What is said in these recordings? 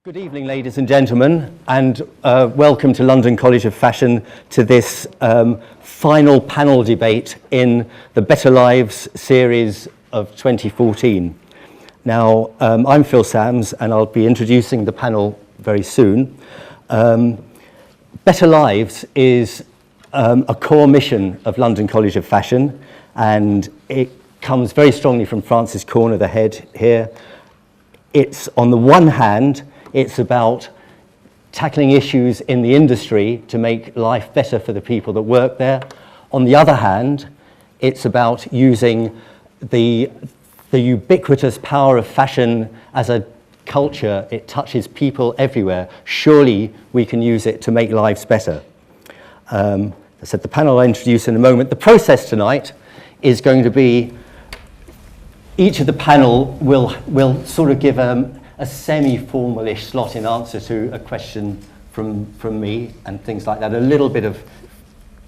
Good evening, ladies and gentlemen, and welcome to London College of Fashion to this final panel debate in the Better Lives series of 2014. Now, I'm Phil Sams, and I'll be introducing the panel very soon. Better Lives is a core mission of London College of Fashion, and it comes very strongly from Frances Corner, the head here. It's, on the one hand, it's about tackling issues in the industry to make life better for the people that work there. On the other hand, it's about using the ubiquitous power of fashion as a culture. It touches people everywhere. Surely we can use it to make lives better. As I said, the panel I'll introduce in a moment. The process tonight is going to be, each of the panel will sort of give a semi-formal-ish slot in answer to a question from me and things like that, a little bit of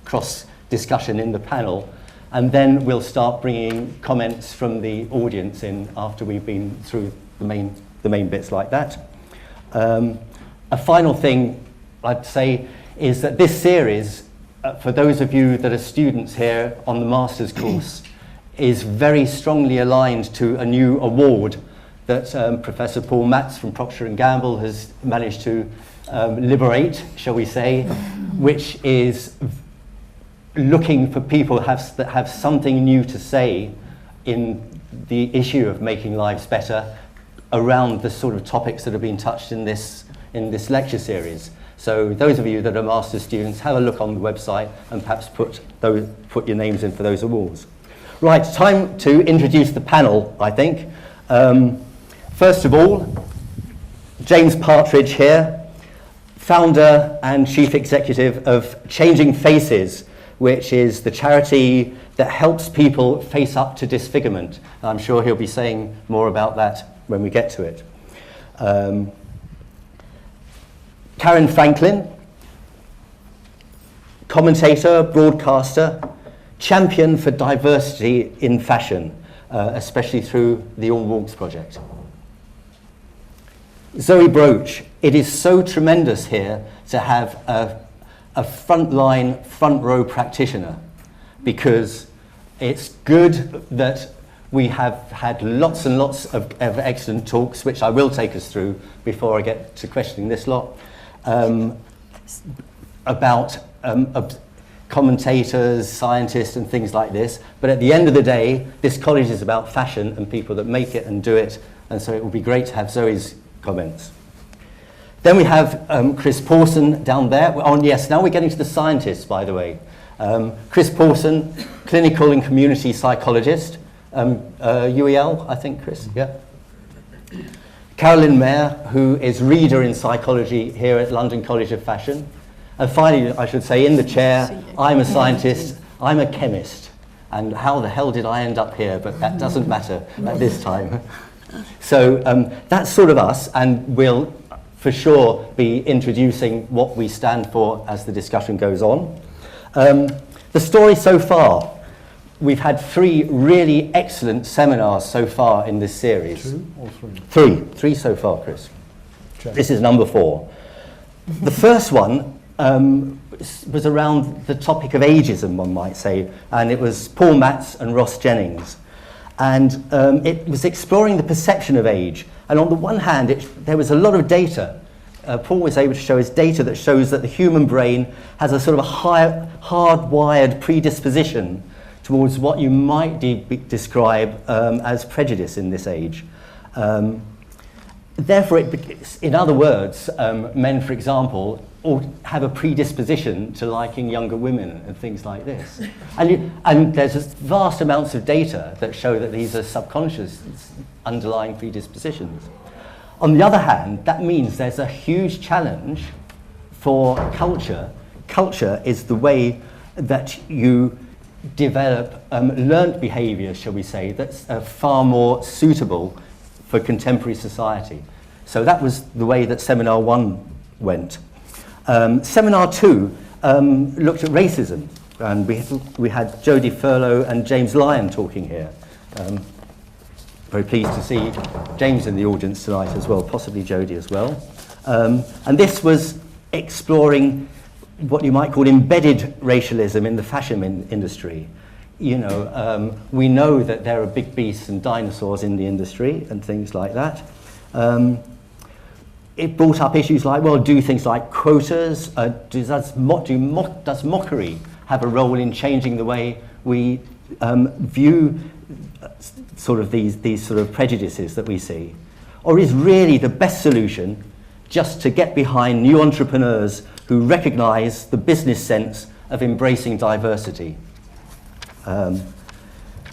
cross-discussion in the panel, and then we'll start bringing comments from the audience in after we've been through the main bits like that. A final thing I'd say is that this series, for those of you that are students here on the master's course, is very strongly aligned to a new award that Professor Paul Matz from Procter & Gamble has managed to liberate, shall we say, which is looking for people that have something new to say in the issue of making lives better around the sort of topics that have been touched in this lecture series. So those of you that are master's students, have a look on the website and perhaps put your names in for those awards. Right, time to introduce the panel, I think. First of all, James Partridge here, founder and chief executive of Changing Faces, which is the charity that helps people face up to disfigurement. I'm sure he'll be saying more about that when we get to it. Karen Franklin, commentator, broadcaster, champion for diversity in fashion, especially through the All Walks project. Zoe Broach, it is so tremendous here to have a front row practitioner, because it's good that we have had lots and lots of excellent talks, which I will take us through before I get to questioning this lot, about commentators, scientists and things like this. But at the end of the day, this college is about fashion and people that make it and do it, and so it would be great to have Zoe's comments. Then we have Chris Pawson down there. Yes, now we're getting to the scientists, by the way. Chris Pawson, clinical and community psychologist, UEL, I think, Chris, yeah. Carolyn Mayer, who is reader in psychology here at London College of Fashion. And finally, I should say, in the chair, I'm a scientist, I'm a chemist. And how the hell did I end up here? But that doesn't matter at this time. So that's sort of us, and we'll for sure be introducing what we stand for as the discussion goes on. The story so far, we've had 3 really excellent seminars so far in this series. 2 or 3? 3 so far, Chris. Check. This is number 4. The first one was around the topic of ageism, one might say, and it was Paul Matz and Ross Jennings. And it was exploring the perception of age. And on the one hand, there was a lot of data. Paul was able to show us data that shows that the human brain has a sort of a hardwired predisposition towards what you might describe as prejudice in this age. Therefore, in other words, men, for example, have a predisposition to liking younger women and things like this. And there's vast amounts of data that show that these are subconscious underlying predispositions. On the other hand, that means there's a huge challenge for culture. Culture is the way that you develop learnt behaviour, shall we say, that's far more suitable for contemporary society. So that was the way that Seminar 1 went. Seminar 2 looked at racism, and we had Jodie Furlow and James Lyon talking here. Very pleased to see James in the audience tonight as well, possibly Jodie as well. And this was exploring what you might call embedded racialism in the fashion industry. You know, we know that there are big beasts and dinosaurs in the industry and things like that. It brought up issues like, well, do things like quotas, does mockery have a role in changing the way we view sort of these sort of prejudices that we see? Or is really the best solution just to get behind new entrepreneurs who recognize the business sense of embracing diversity? Then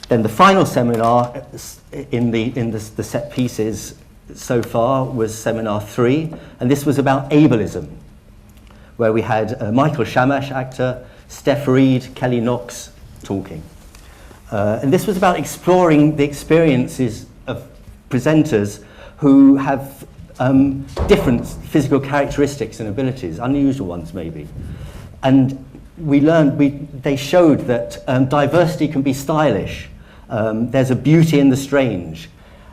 the final seminar in the set pieces so far was seminar 3, and this was about ableism, where we had Michael Shamash, actor, Steph Reed, Kelly Knox talking. And this was about exploring the experiences of presenters who have different physical characteristics and abilities, unusual ones maybe. And we learned, they showed that diversity can be stylish. There's a beauty in the strange.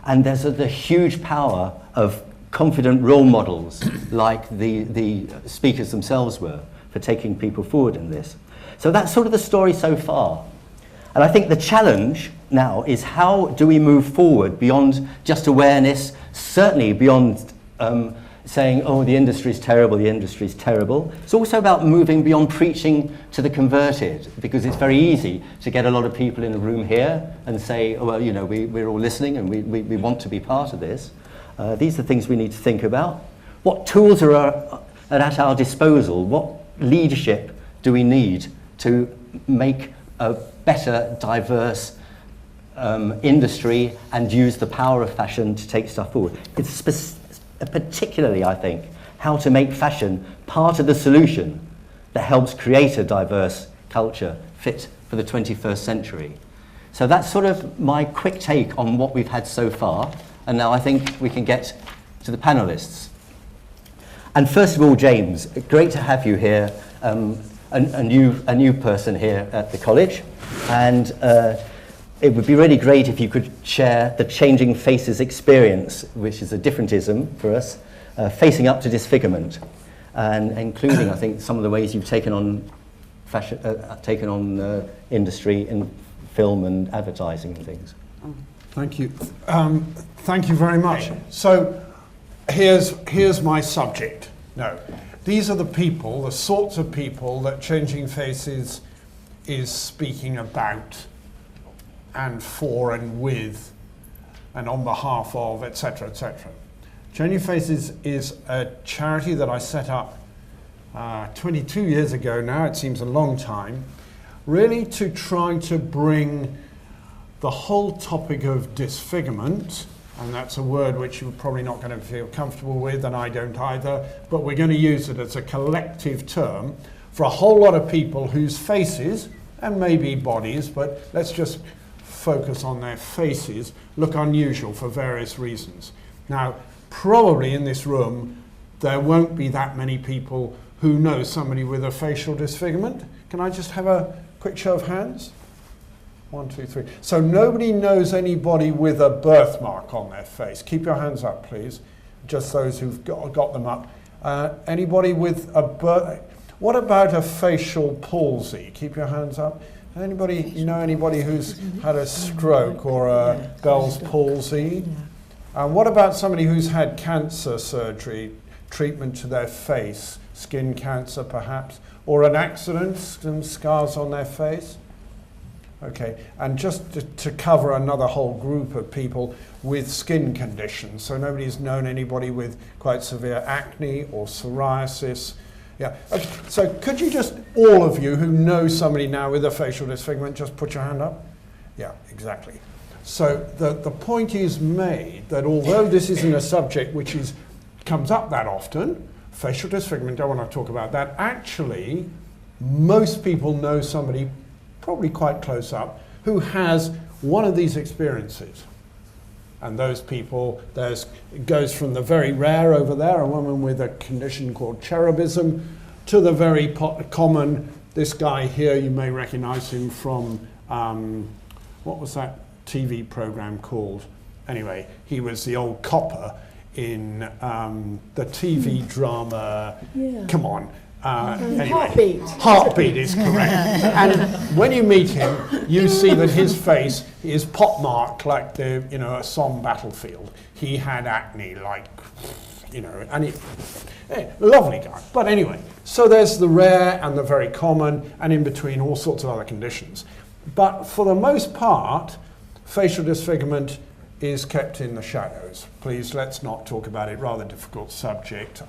And there's the huge power of confident role models like the speakers themselves were for taking people forward in this. So that's sort of the story so far. And I think the challenge now is how do we move forward beyond just awareness, certainly beyond saying, oh, the industry is terrible, the industry is terrible. It's also about moving beyond preaching to the converted, because it's very easy to get a lot of people in a room here and say, oh, well, you know, we're all listening and we want to be part of this. These are things we need to think about. What tools are at our disposal? What leadership do we need to make a better, diverse industry and use the power of fashion to take stuff forward? It's particularly, I think, how to make fashion part of the solution that helps create a diverse culture fit for the 21st century. So that's sort of my quick take on what we've had so far. And now I think we can get to the panelists. And first of all, James, great to have you here, a new person here at the college. And it would be really great if you could share the Changing Faces experience, which is a differentism for us, facing up to disfigurement, and including, I think, some of the ways you've taken on fashion, industry in film and advertising and things. Thank you. Thank you very much. So here's my subject. No, these are the people, the sorts of people that Changing Faces is speaking about, and for and with and on behalf of, etc., etc. Changing Faces is a charity that I set up 22 years ago now, it seems a long time, really to try to bring the whole topic of disfigurement, and that's a word which you're probably not going to feel comfortable with, and I don't either, but we're going to use it as a collective term for a whole lot of people whose faces, and maybe bodies, but let's just focus on their faces, look unusual for various reasons. Now, probably in this room, there won't be that many people who know somebody with a facial disfigurement. Can I just have a quick show of hands? 1, 2, 3. So nobody knows anybody with a birthmark on their face. Keep your hands up, please. Just those who've got them up. Anybody with a what about a facial palsy? Keep your hands up. Anybody, you know anybody who's had a stroke or a Bell's palsy? What about somebody who's had cancer surgery, treatment to their face, skin cancer perhaps, or an accident, some scars on their face? Okay, and just to cover another whole group of people with skin conditions. So nobody's known anybody with quite severe acne or psoriasis. Yeah, okay. So could you just, all of you who know somebody now with a facial disfigurement, just put your hand up? Yeah, exactly. So the point is made that although this isn't a subject which comes up that often, facial disfigurement, don't want to talk about that, actually most people know somebody, probably quite close up, who has one of these experiences. And those people, it goes from the very rare over there, a woman with a condition called cherubism, to the very common, this guy here, you may recognize him from, what was that TV program called? Anyway, he was the old copper in the TV drama. Yeah. Come on. Anyway. Heartbeat. Heartbeat is correct. And when you meet him, you see that his face is pockmarked like a Somme battlefield. He had acne, like, and lovely guy. But anyway, so there's the rare and the very common, and in between all sorts of other conditions. But for the most part, facial disfigurement is kept in the shadows. Please, let's not talk about it. Rather difficult subject.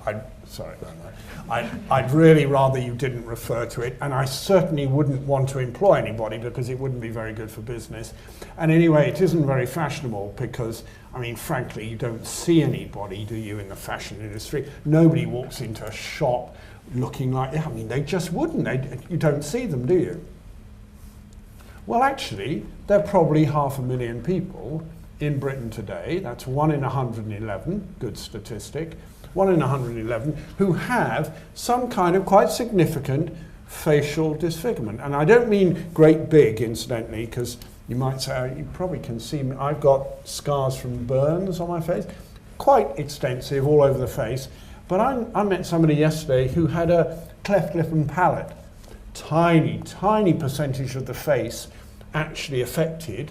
I'd really rather you didn't refer to it, and I certainly wouldn't want to employ anybody because it wouldn't be very good for business. And anyway, it isn't very fashionable because, I mean, frankly, you don't see anybody, do you, in the fashion industry? Nobody walks into a shop looking like, I mean, they just wouldn't. You don't see them, do you? Well, actually, there are probably 500,000 people in Britain today, that's 1 in 111, good statistic, 1 in 111, who have some kind of quite significant facial disfigurement. And I don't mean great big, incidentally, because you might say, oh, you probably can see me. I've got scars from burns on my face, quite extensive all over the face. But I met somebody yesterday who had a cleft lip and palate. Tiny, tiny percentage of the face actually affected,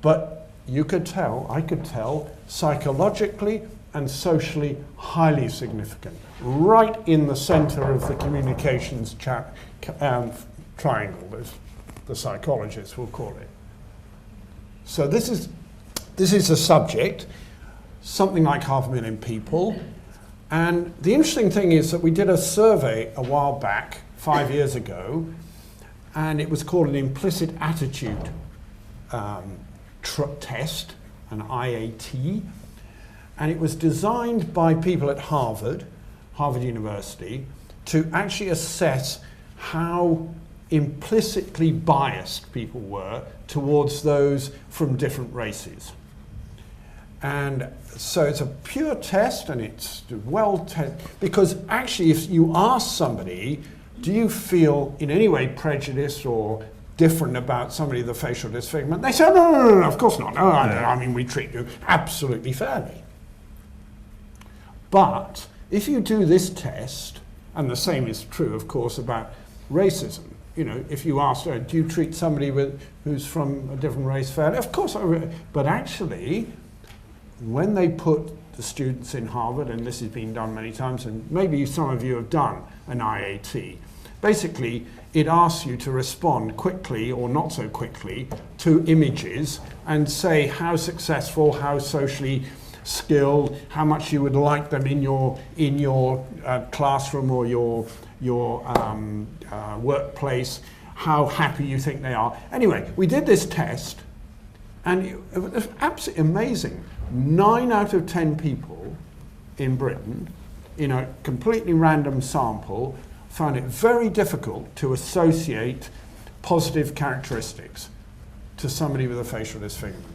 but I could tell, psychologically and socially highly significant, right in the center of the communications triangle, as the psychologists will call it. So this is a subject, something like 500,000 people, and the interesting thing is that we did a survey a while back, 5 years ago, and it was called an implicit attitude test, an IAT, and it was designed by people at Harvard University, to actually assess how implicitly biased people were towards those from different races. And so it's a pure test, and it's well tested, because actually if you ask somebody, do you feel in any way prejudiced or different about somebody with a facial disfigurement? They say, no, of course not. No, I mean, we treat you absolutely fairly. But if you do this test, and the same is true, of course, about racism. If you ask, do you treat somebody who's from a different race fairly? Of course, but actually, when they put the students in Harvard, and this has been done many times, and maybe some of you have done an IAT, basically, it asks you to respond quickly or not so quickly to images and say how successful, how socially skilled, how much you would like them in your classroom or your workplace, how happy you think they are. Anyway, we did this test, and it was absolutely amazing. 9 out of 10 people in Britain, in a completely random sample, found it very difficult to associate positive characteristics to somebody with a facial disfigurement.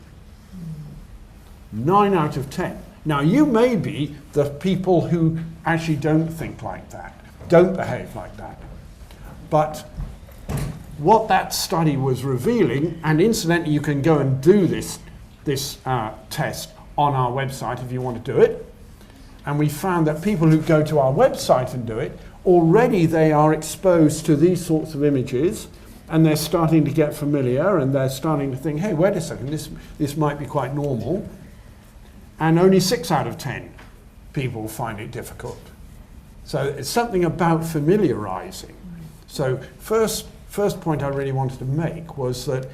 9 out of 10. Now, you may be the people who actually don't think like that, don't behave like that. But what that study was revealing, and incidentally, you can go and do this test on our website if you want to do it. And we found that people who go to our website and do it, already they are exposed to these sorts of images, and they're starting to get familiar, and they're starting to think, hey, wait a second, this might be quite normal. And only 6 out of 10 people find it difficult. So it's something about familiarizing. So first point I really wanted to make was that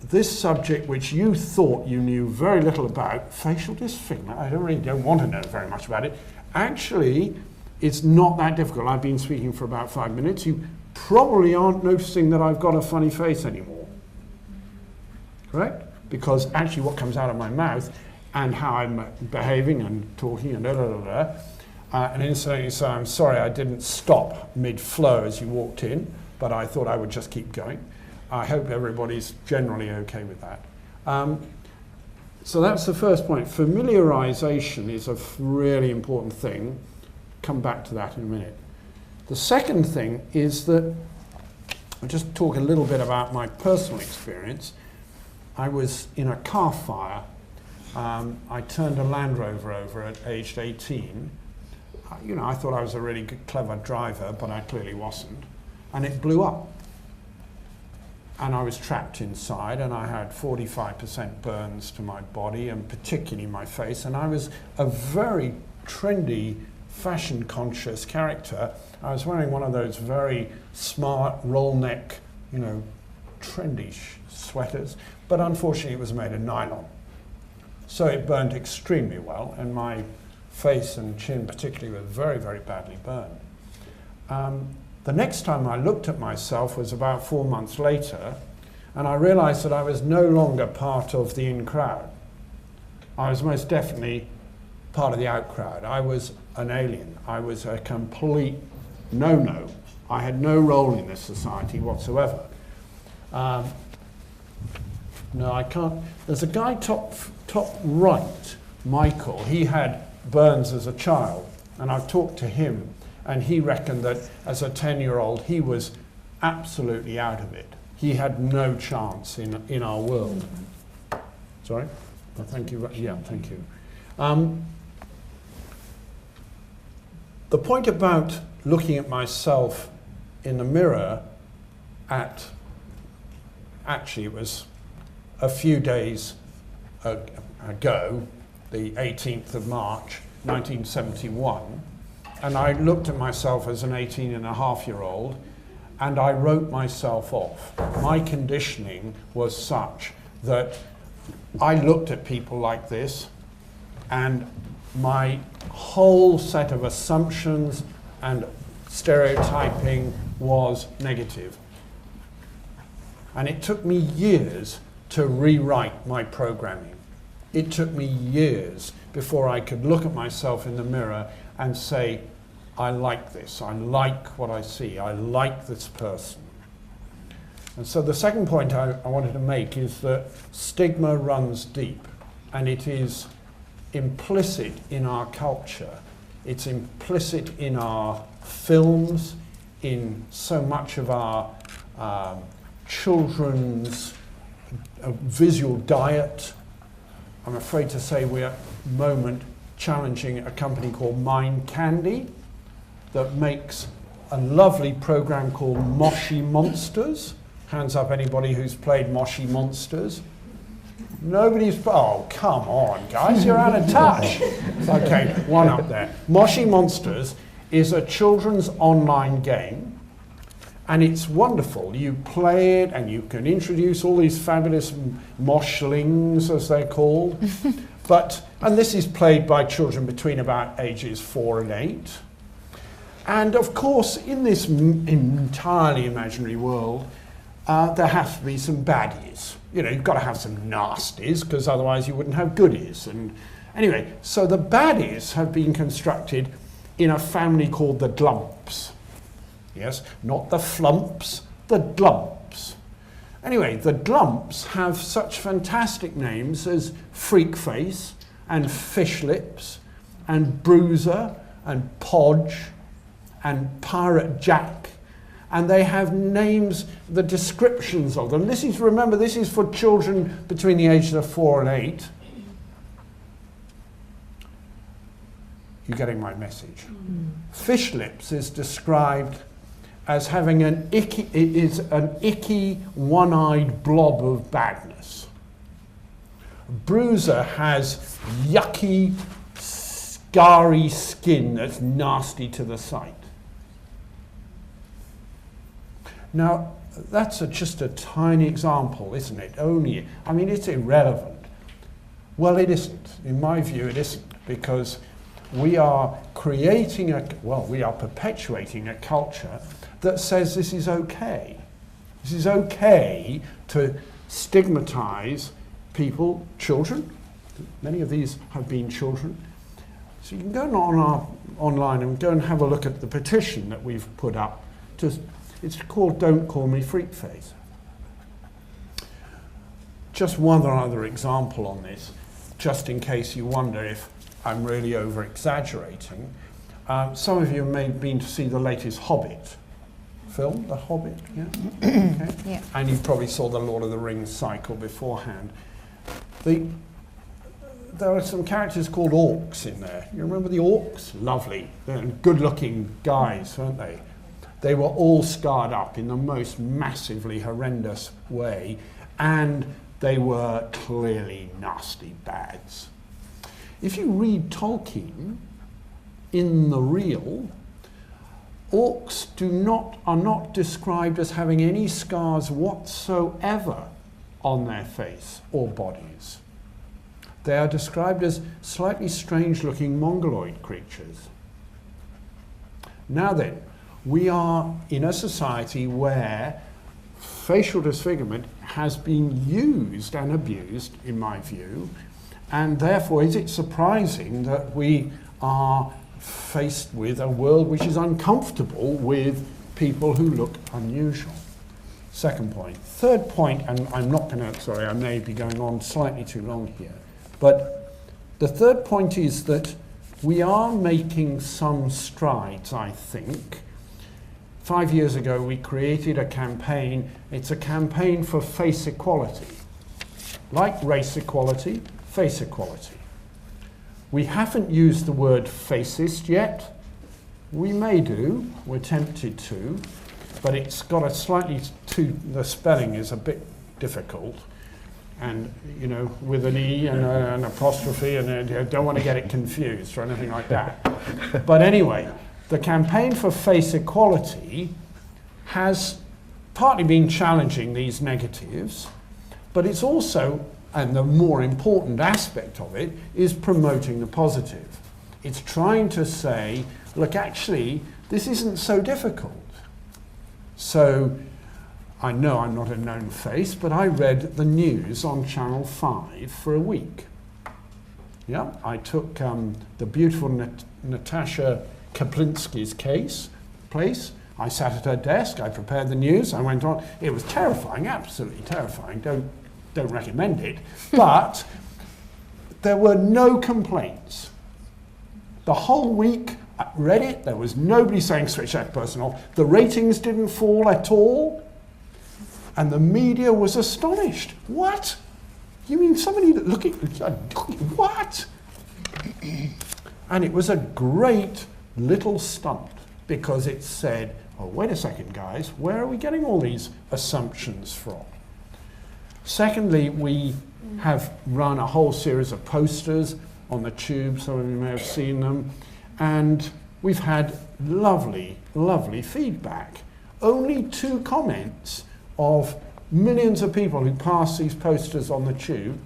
this subject, which you thought you knew very little about, facial disfigurement, I don't want to know very much about it, actually it's not that difficult. I've been speaking for about 5 minutes. You probably aren't noticing that I've got a funny face anymore. Correct? Because actually what comes out of my mouth and how I'm behaving and talking and and incidentally, so I'm sorry I didn't stop mid-flow as you walked in, but I thought I would just keep going. I hope everybody's generally okay with that. So that's the first point. Familiarization is a really important thing. Come back to that in a minute. The second thing is that, I'll just talk a little bit about my personal experience. I was in a car fire I turned a Land Rover over at aged 18. You know, I thought I was a really good, clever driver, but I clearly wasn't. And it blew up. And I was trapped inside, and I had 45% burns to my body, and particularly my face. And I was a very trendy, fashion-conscious character. I was wearing one of those very smart roll neck, you know, trendy sweaters, but unfortunately it was made of nylon. So it burned extremely well, and my face and chin particularly were very, very badly burned. The next time I looked at myself was about 4 months later, and I realized that I was no longer part of the in crowd. I was most definitely part of the out crowd. I was an alien. I was a complete no-no. I had no role in this society whatsoever. No, I can't. There's a guy top right, Michael. He had burns as a child, and I've talked to him, and he reckoned that as a 10-year-old he was absolutely out of it. He had no chance in our world. Sorry? Well, thank you. Yeah, thank you. The point about looking at myself in the mirror actually it was a few days ago, the 18th of March, 1971, and I looked at myself as an 18-and-a-half-year-old, and I wrote myself off. My conditioning was such that I looked at people like this, and my whole set of assumptions and stereotyping was negative. And it took me years to rewrite my programming. It took me years before I could look at myself in the mirror and say, I like this, I like what I see, I like this person. And so the second point I wanted to make is that stigma runs deep, and it is implicit in our culture. It's implicit in our films, in so much of our children's visual diet. I'm afraid to say we're at the moment challenging a company called Mind Candy that makes a lovely program called Moshi Monsters. Hands up anybody who's played Moshi Monsters. Nobody's, oh, come on, guys, you're out of touch. Okay, one up there. Moshi Monsters is a children's online game, and it's wonderful. You play it, and you can introduce all these fabulous moshlings, as they're called. And this is played by children between about ages 4 and 8. And of course, in this entirely imaginary world, there has to be some baddies. You know, you've got to have some nasties, because otherwise you wouldn't have goodies. And anyway, so the baddies have been constructed in a family called the Glumps. Yes, not the Flumps, the Glumps. Anyway, the Glumps have such fantastic names as Freak Face and Fish Lips and Bruiser and Podge and Pirate Jack. And they have names, the descriptions of them. Remember, this is for children between the ages of 4 and 8. You're getting my message. Fish Lips is described as having an icky, one-eyed blob of badness. Bruiser has yucky, scarry skin that's nasty to the sight. Now, that's just a tiny example, isn't it? I mean, it's irrelevant. Well, it isn't. In my view, it isn't, because we are we are perpetuating a culture that says this is okay. This is okay to stigmatize people, children. Many of these have been children. So you can go online and go and have a look at the petition that we've put up. It's called Don't Call Me Freak Face. Just one other example on this, just in case you wonder if I'm really over-exaggerating. Some of you may have been to see the latest Hobbit film, The Hobbit, yeah? Okay. Yeah. And you probably saw the Lord of the Rings cycle beforehand. there are some characters called orcs in there. You remember the orcs? Lovely. They're good-looking guys, weren't they? They were all scarred up in the most massively horrendous way, and they were clearly nasty bads. If you read Tolkien, in the real, orcs are not described as having any scars whatsoever on their face or bodies. They are described as slightly strange-looking mongoloid creatures. Now then, we are in a society where facial disfigurement has been used and abused, in my view, and therefore is it surprising that we are faced with a world which is uncomfortable with people who look unusual? Second point. Third point, and I'm not going to, sorry, I may be going on slightly too long here, but the third point is that we are making some strides, I think. 5 years ago, we created a campaign. It's a campaign for face equality. Like race equality, face equality. We haven't used the word facist yet. We may do, we're tempted to, but it's got a slightly the spelling is a bit difficult. And, you know, with an E and an apostrophe, and I don't want to get it confused or anything like that. But anyway, the campaign for face equality has partly been challenging these negatives, but it's also, and the more important aspect of it, is promoting the positive. It's trying to say, look, actually, this isn't so difficult. So, I know I'm not a known face, but I read the news on Channel 5 for a week. Yeah, I took the beautiful Natasha Kaplinsky's place. I sat at her desk, I prepared the news, I went on. It was terrifying, absolutely terrifying. Don't recommend it. But there were no complaints. The whole week, I read it, there was nobody saying switch that person off. The ratings didn't fall at all. And the media was astonished. What? You mean somebody looking, what? And it was a great little stunt because it said, oh, wait a second, guys, where are we getting all these assumptions from? Secondly, we have run a whole series of posters on the tube, some of you may have seen them, and we've had lovely, lovely feedback. Only 2 comments of millions of people who pass these posters on the tube.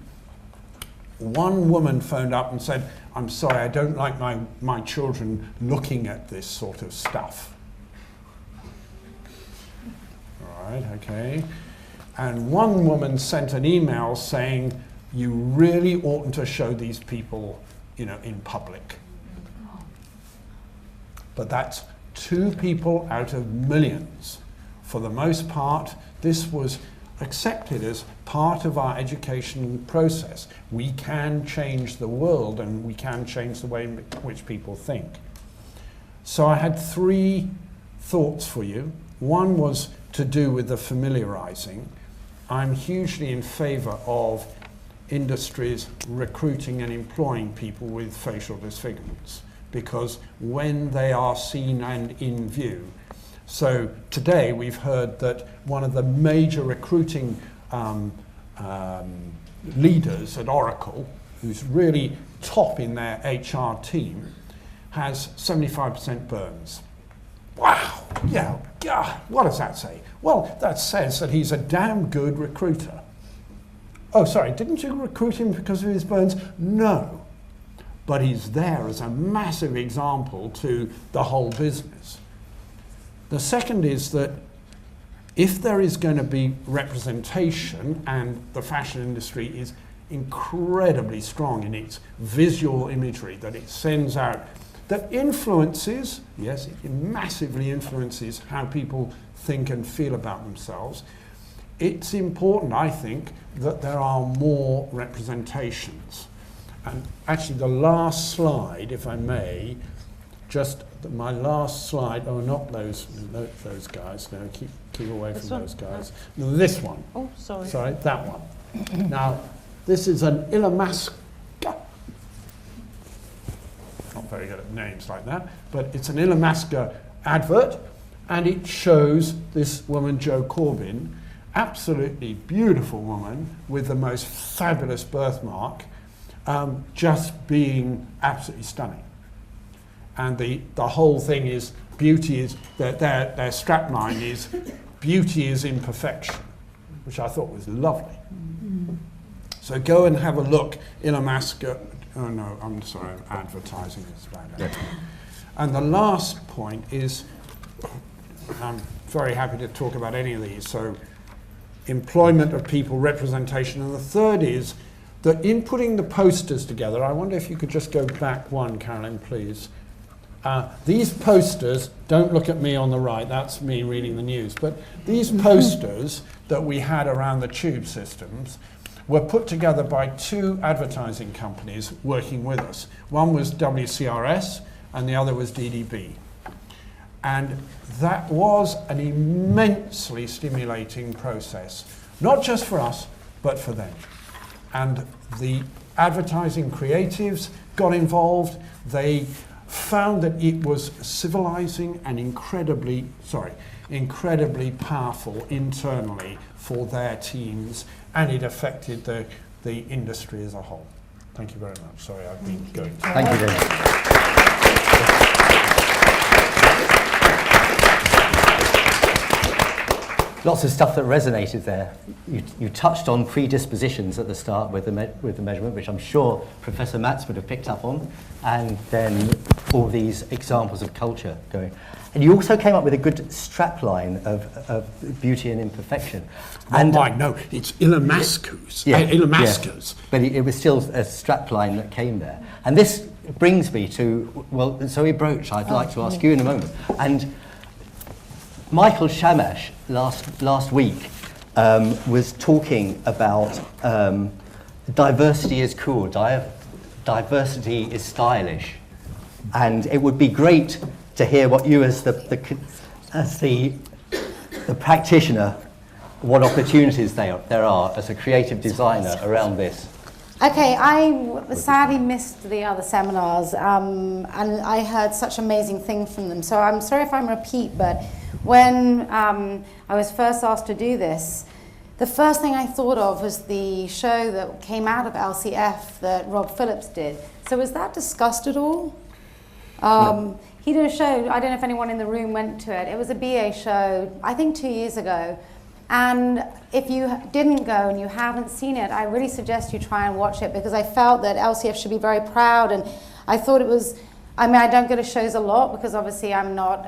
One woman phoned up and said, I'm sorry, I don't like my children looking at this sort of stuff. All right, okay. And one woman sent an email saying, you really oughtn't to show these people, you know, in public. But that's 2 people out of millions. For the most part, this was accepted as part of our education process. We can change the world and we can change the way in which people think. So I had 3 thoughts for you. One was to do with the familiarizing. I'm hugely in favor of industries recruiting and employing people with facial disfigurements because when they are seen and in view. So today we've heard that one of the major recruiting leaders at Oracle, who's really top in their HR team, has 75% burns. Wow, yeah, God, what does that say? Well, that says that he's a damn good recruiter. Oh, sorry, didn't you recruit him because of his burns? No, but he's there as a massive example to the whole business. The second is that if there is going to be representation, and the fashion industry is incredibly strong in its visual imagery that it sends out, that influences, yes, it massively influences how people think and feel about themselves, it's important, I think, that there are more representations. And actually the last slide, if I may, just my last slide, oh, not those guys, no, keep away from those guys. No, this one. Oh, sorry. Sorry, that one. Now, this is an Illamasqua very good at names like that, but it's an Illamasqua advert, and it shows this woman, Jo Corbyn, absolutely beautiful woman with the most fabulous birthmark, just being absolutely stunning. And the whole thing is, beauty is, their strapline is, beauty is imperfection, which I thought was lovely. So go and have a look, Illamasqua. Oh no, I'm sorry, I'm advertising this right now. And the last point is, I'm very happy to talk about any of these, so employment of people, representation, and the third is that in putting the posters together, I wonder if you could just go back one, Carolyn, please. These posters, don't look at me on the right, that's me reading the news, but these posters that we had around the tube systems were put together by two advertising companies working with us. One was WCRS and the other was DDB. And that was an immensely stimulating process, not just for us, but for them. And the advertising creatives got involved. They found that it was civilizing and incredibly powerful internally for their teams, and it affected the industry as a whole. Thank you very much. Sorry, I've been going. Thank you, David. Lots of stuff that resonated there. You touched on predispositions at the start with the measurement, which I'm sure Professor Matz would have picked up on, and then all these examples of culture going. And you also came up with a good strapline of beauty and imperfection. And mine, no, it's Illamasqua's. Illamasqua's. Yeah. But it was still a strapline that came there. And this brings me to, well, Zoe Broach, I'd like to ask you in a moment. And Michael Shamash last week was talking about diversity is cool, diversity is stylish, and it would be great to hear what you, as the practitioner, what opportunities there are as a creative designer around this. Okay, I sadly missed the other seminars, and I heard such amazing things from them. So I'm sorry if I'm a repeat, but when I was first asked to do this, the first thing I thought of was the show that came out of LCF that Rob Phillips did. So was that discussed at all? No. He did a show, I don't know if anyone in the room went to it. It was a BA show, I think 2 years ago. And if you didn't go and you haven't seen it, I really suggest you try and watch it, because I felt that LCF should be very proud, and I thought it was, I mean, I don't go to shows a lot because obviously I'm not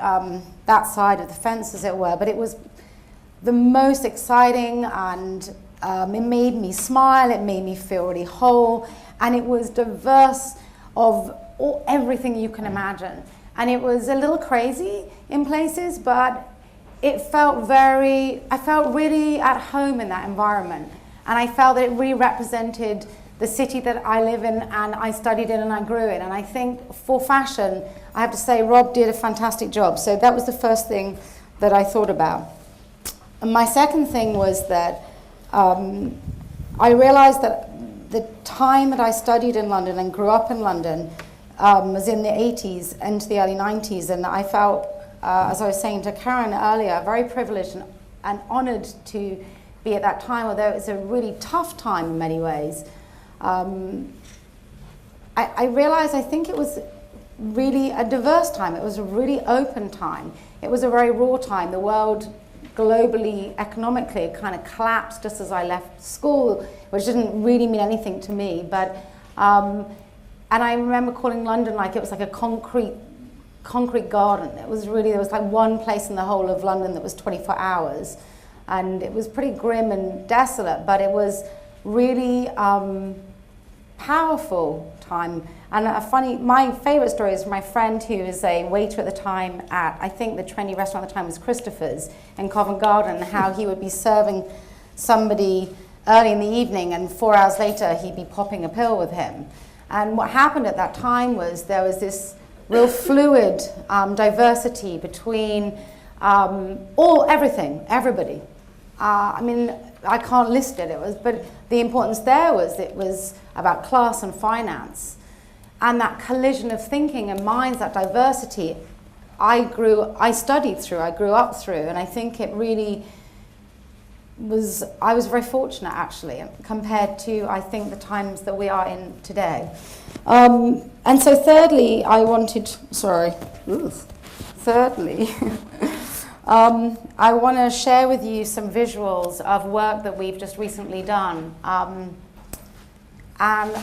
that side of the fence, as it were, but it was the most exciting, and it made me smile, it made me feel really whole, and it was diverse of everything you can imagine. And it was a little crazy in places, but it felt I felt really at home in that environment. And I felt that it really represented the city that I live in and I studied in and I grew in. And I think for fashion, I have to say Rob did a fantastic job. So that was the first thing that I thought about. And my second thing was that I realized that the time that I studied in London and grew up in London was in the 80s into the early 90s, and I felt, as I was saying to Karen earlier, very privileged and honoured to be at that time, although it was a really tough time in many ways. I realised I think it was really a diverse time. It was a really open time. It was a very raw time. The world globally, economically, kind of collapsed just as I left school, which didn't really mean anything to me. But and I remember calling London like it was like a concrete garden. It was really, there was like one place in the whole of London that was 24 hours. And it was pretty grim and desolate, but it was really powerful time. And my favourite story is from my friend who was a waiter at the time at, I think the trendy restaurant at the time was Christopher's in Covent Garden, how he would be serving somebody early in the evening and 4 hours later he'd be popping a pill with him. And what happened at that time was there was this real fluid diversity between everybody. I mean, I can't list it, but the importance there was it was about class and finance. and that collision of thinking and minds, that diversity, I studied through, I grew up through, and I think it really was, I was very fortunate actually, compared to, I think, the times that we are in today. And so thirdly, I want to share with you some visuals of work that we've just recently done. And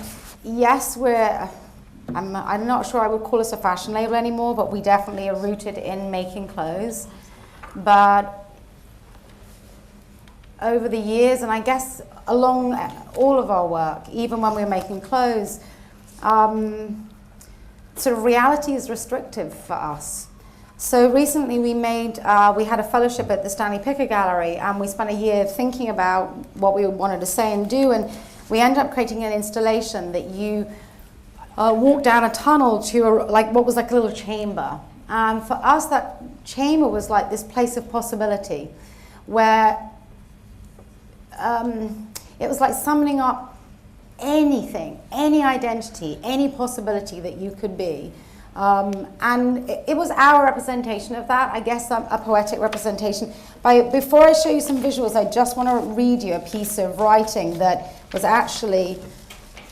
yes, I'm not sure I would call us a fashion label anymore, but we definitely are rooted in making clothes. But over the years, and I guess along all of our work, even when we're making clothes, sort of reality is restrictive for us. So recently we had a fellowship at the Stanley Picker Gallery, and we spent a year thinking about what we wanted to say and do, and we ended up creating an installation that you walk down a tunnel to what was like a little chamber. And for us, that chamber was like this place of possibility, where it was like summoning up anything, any identity, any possibility that you could be. And it was our representation of that, I guess a poetic representation. Before I show you some visuals, I just want to read you a piece of writing that was actually,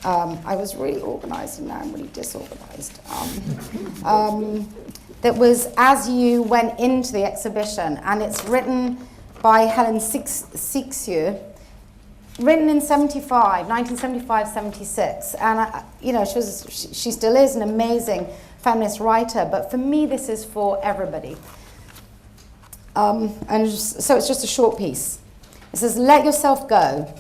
I was really organized and now I'm really disorganized. That was as you went into the exhibition, and it's written by Helen Sixu, written in 1975-76, and she still is an amazing feminist writer, but for me this is for everybody. And so it's just a short piece. It says, let yourself go.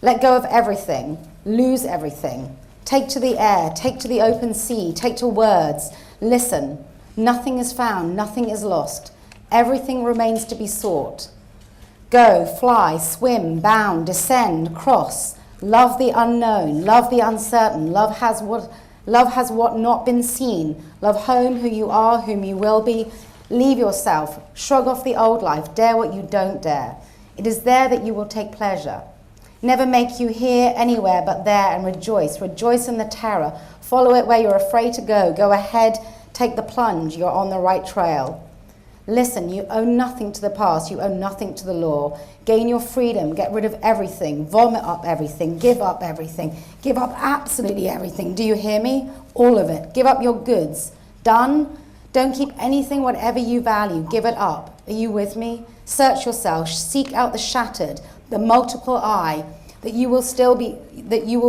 Let go of everything. Lose everything. Take to the air. Take to the open sea. Take to words. Listen. Nothing is found. Nothing is lost. Everything remains to be sought. Go, fly, swim, bound, descend, cross. Love the unknown. Love the uncertain. Love has what not been seen. Love home, who you are, whom you will be. Leave yourself. Shrug off the old life. Dare what you don't dare. It is there that you will take pleasure. Never make you here, anywhere but there, and rejoice. Rejoice in the terror. Follow it where you're afraid to go. Go ahead. Take the plunge. You're on the right trail. Listen, you owe nothing to the past. You owe nothing to the law. Gain your freedom. Get rid of everything. Vomit up everything. Give up everything. Give up absolutely everything. Do you hear me? All of it. Give up your goods. Done? Don't keep anything, whatever you value. Give it up. Are you with me? Search yourself. Seek out the shattered, the multiple I, that you will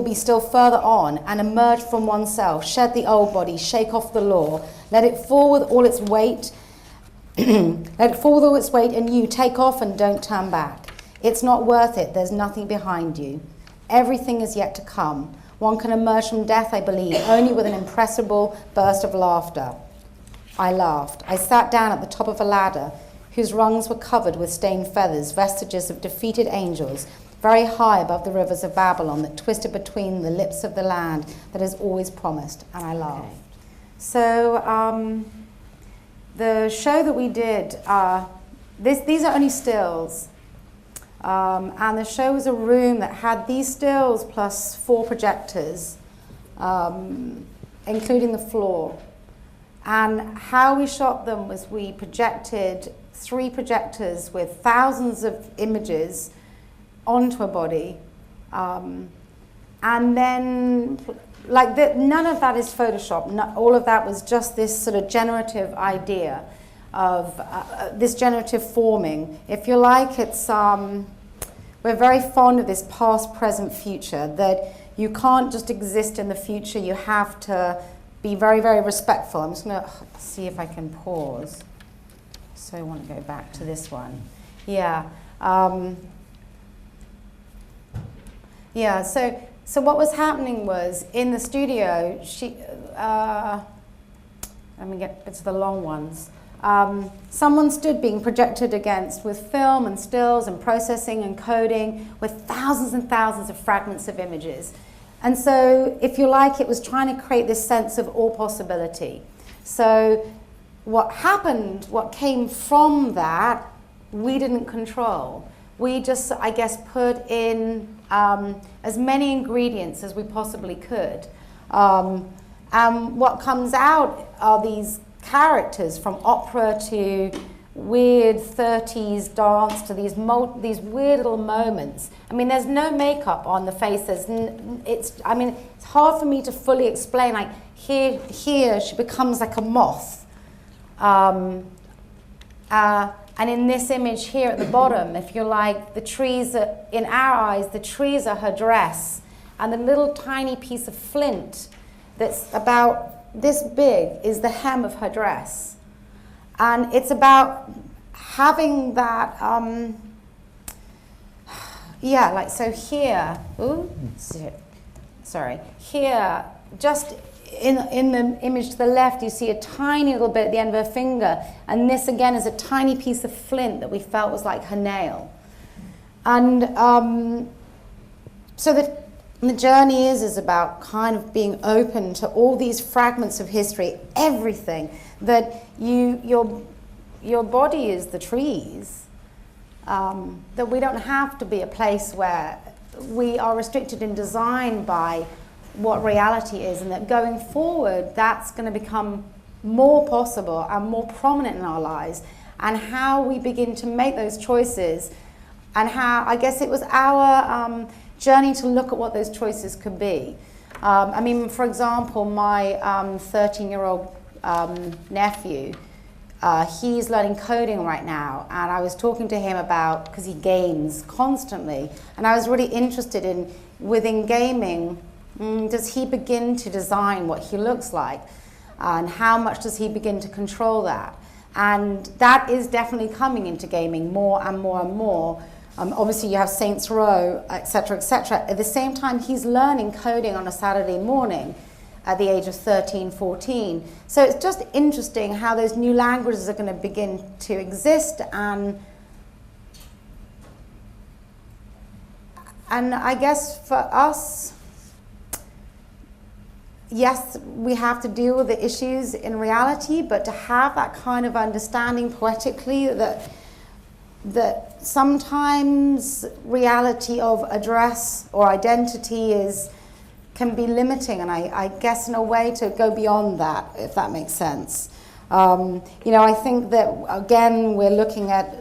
be still further on, and emerge from oneself. Shed the old body. Shake off the law. Let it fall with all its weight. Let it fall with all its weight, and you take off and don't turn back. It's not worth it. There's nothing behind you. Everything is yet to come. One can emerge from death, I believe, only with an impressible burst of laughter. I laughed. I sat down at the top of a ladder whose rungs were covered with stained feathers, vestiges of defeated angels, very high above the rivers of Babylon that twisted between the lips of the land that has always promised, and I laughed. Okay. So the show that we did, these are only stills, and the show was a room that had these stills plus 4 projectors, including the floor. And how we shot them was we projected 3 projectors with thousands of images onto a body, and then none of that is Photoshop. All of that was just this sort of generative idea of this generative forming. If you like, it's we're very fond of this past, present, future, that you can't just exist in the future. You have to be very, very respectful. I'm just going to see if I can pause. So I want to go back to this one. Yeah. Yeah, so what was happening was, in the studio, let me get to the long ones. Someone stood being projected against with film and stills and processing and coding with thousands and thousands of fragments of images. And so, if you like, it was trying to create this sense of all possibility. So what happened, what came from that, we didn't control. We just, I guess, put in as many ingredients as we possibly could. What comes out are these characters, from opera to weird 30s dance to these weird little moments. I mean, there's no makeup on the face. It's hard for me to fully explain. Like here she becomes like a moth. And in this image here at the bottom, if you're like, the trees are, in our eyes, the trees are her dress, and the little tiny piece of flint that's about this big is the hem of her dress. And it's about having that, like so here, here, just in the image to the left, you see a tiny little bit at the end of her finger, and this again is a tiny piece of flint that we felt was like her nail. And so the journey is about kind of being open to all these fragments of history, everything that your body is the trees, that we don't have to be a place where we are restricted in design by what reality is, and that going forward that's going to become more possible and more prominent in our lives, and how we begin to make those choices, and how I guess it was our journey to look at what those choices could be. I mean, for example, my 13-year-old nephew, he's learning coding right now, and I was talking to him about, because he games constantly, and I was really interested in, within gaming, does he begin to design what he looks like, and how much does he begin to control that? And that is definitely coming into gaming more and more and more. Obviously you have Saints Row, etc., etc. At the same time, he's learning coding on a Saturday morning at the age of 13, 14. So it's just interesting how those new languages are going to begin to exist, and I guess for us, yes, we have to deal with the issues in reality, but to have that kind of understanding poetically that sometimes reality of address or identity can be limiting, and I guess in a way to go beyond that, if that makes sense. I think that, again, we're looking at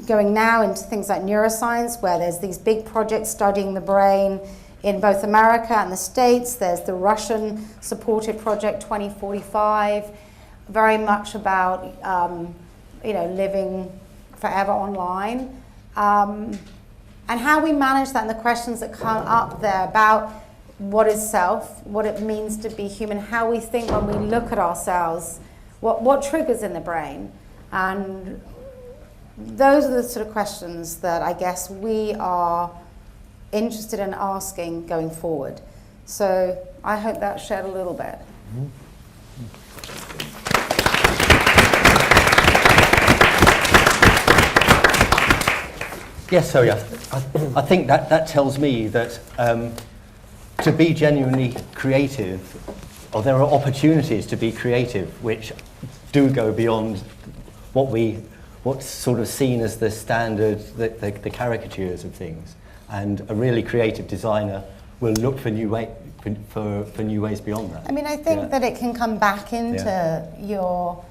going now into things like neuroscience, where there's these big projects studying the brain in both America and the States. There's the Russian-supported Project 2045, very much about living forever online, and how we manage that, and the questions that come up there about what is self, what it means to be human, how we think when we look at ourselves, what triggers in the brain. And those are the sort of questions that I guess we are interested in asking going forward. So I hope that shed a little bit. Yes, so yeah, I think that tells me that to be genuinely creative, or there are opportunities to be creative which do go beyond what's sort of seen as the standard, the caricatures of things. And a really creative designer will look for new new ways beyond that. I mean, I think that it can come back into your,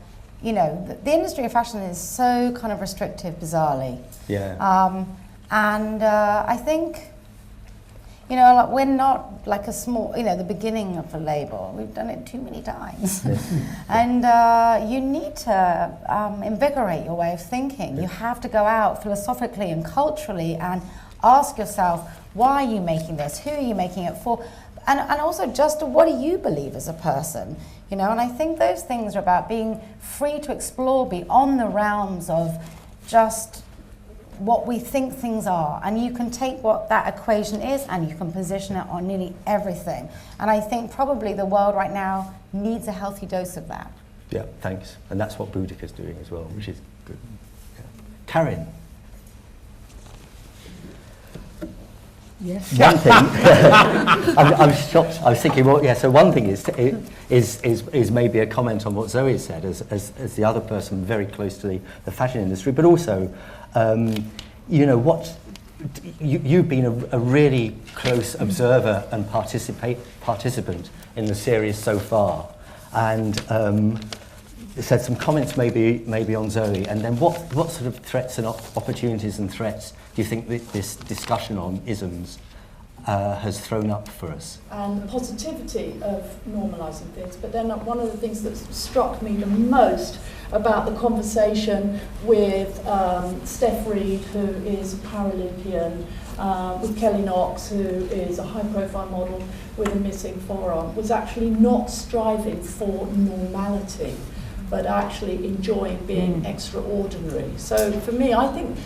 the industry of fashion is so kind of restrictive, bizarrely. Yeah. And I think, like we're not like a small, the beginning of a label. We've done it too many times. And you need to invigorate your way of thinking. You have to go out philosophically and culturally and ask yourself, why are you making this? Who are you making it for? And also just what do you believe as a person? And I think those things are about being free to explore beyond the realms of just what we think things are. And you can take what that equation is and you can position it on nearly everything. And I think probably the world right now needs a healthy dose of that. Yeah, thanks. And that's what Boudica's doing as well, which is good. Yeah. Karin. Yes. One thing, I'm shocked. I was thinking, so one thing is maybe a comment on what Zoe said as the other person very close to the fashion industry, but also, you've been a really close observer and participant in the series so far, and said some comments maybe on Zoe, and then what sort of threats and opportunities and threats do you think this discussion on isms has thrown up for us? And the positivity of normalising things. But then one of the things that struck me the most about the conversation with Steph Reed, who is a Paralympian, with Kelly Knox, who is a high-profile model with a missing forearm, was actually not striving for normality, but actually enjoying being extraordinary. So for me, I think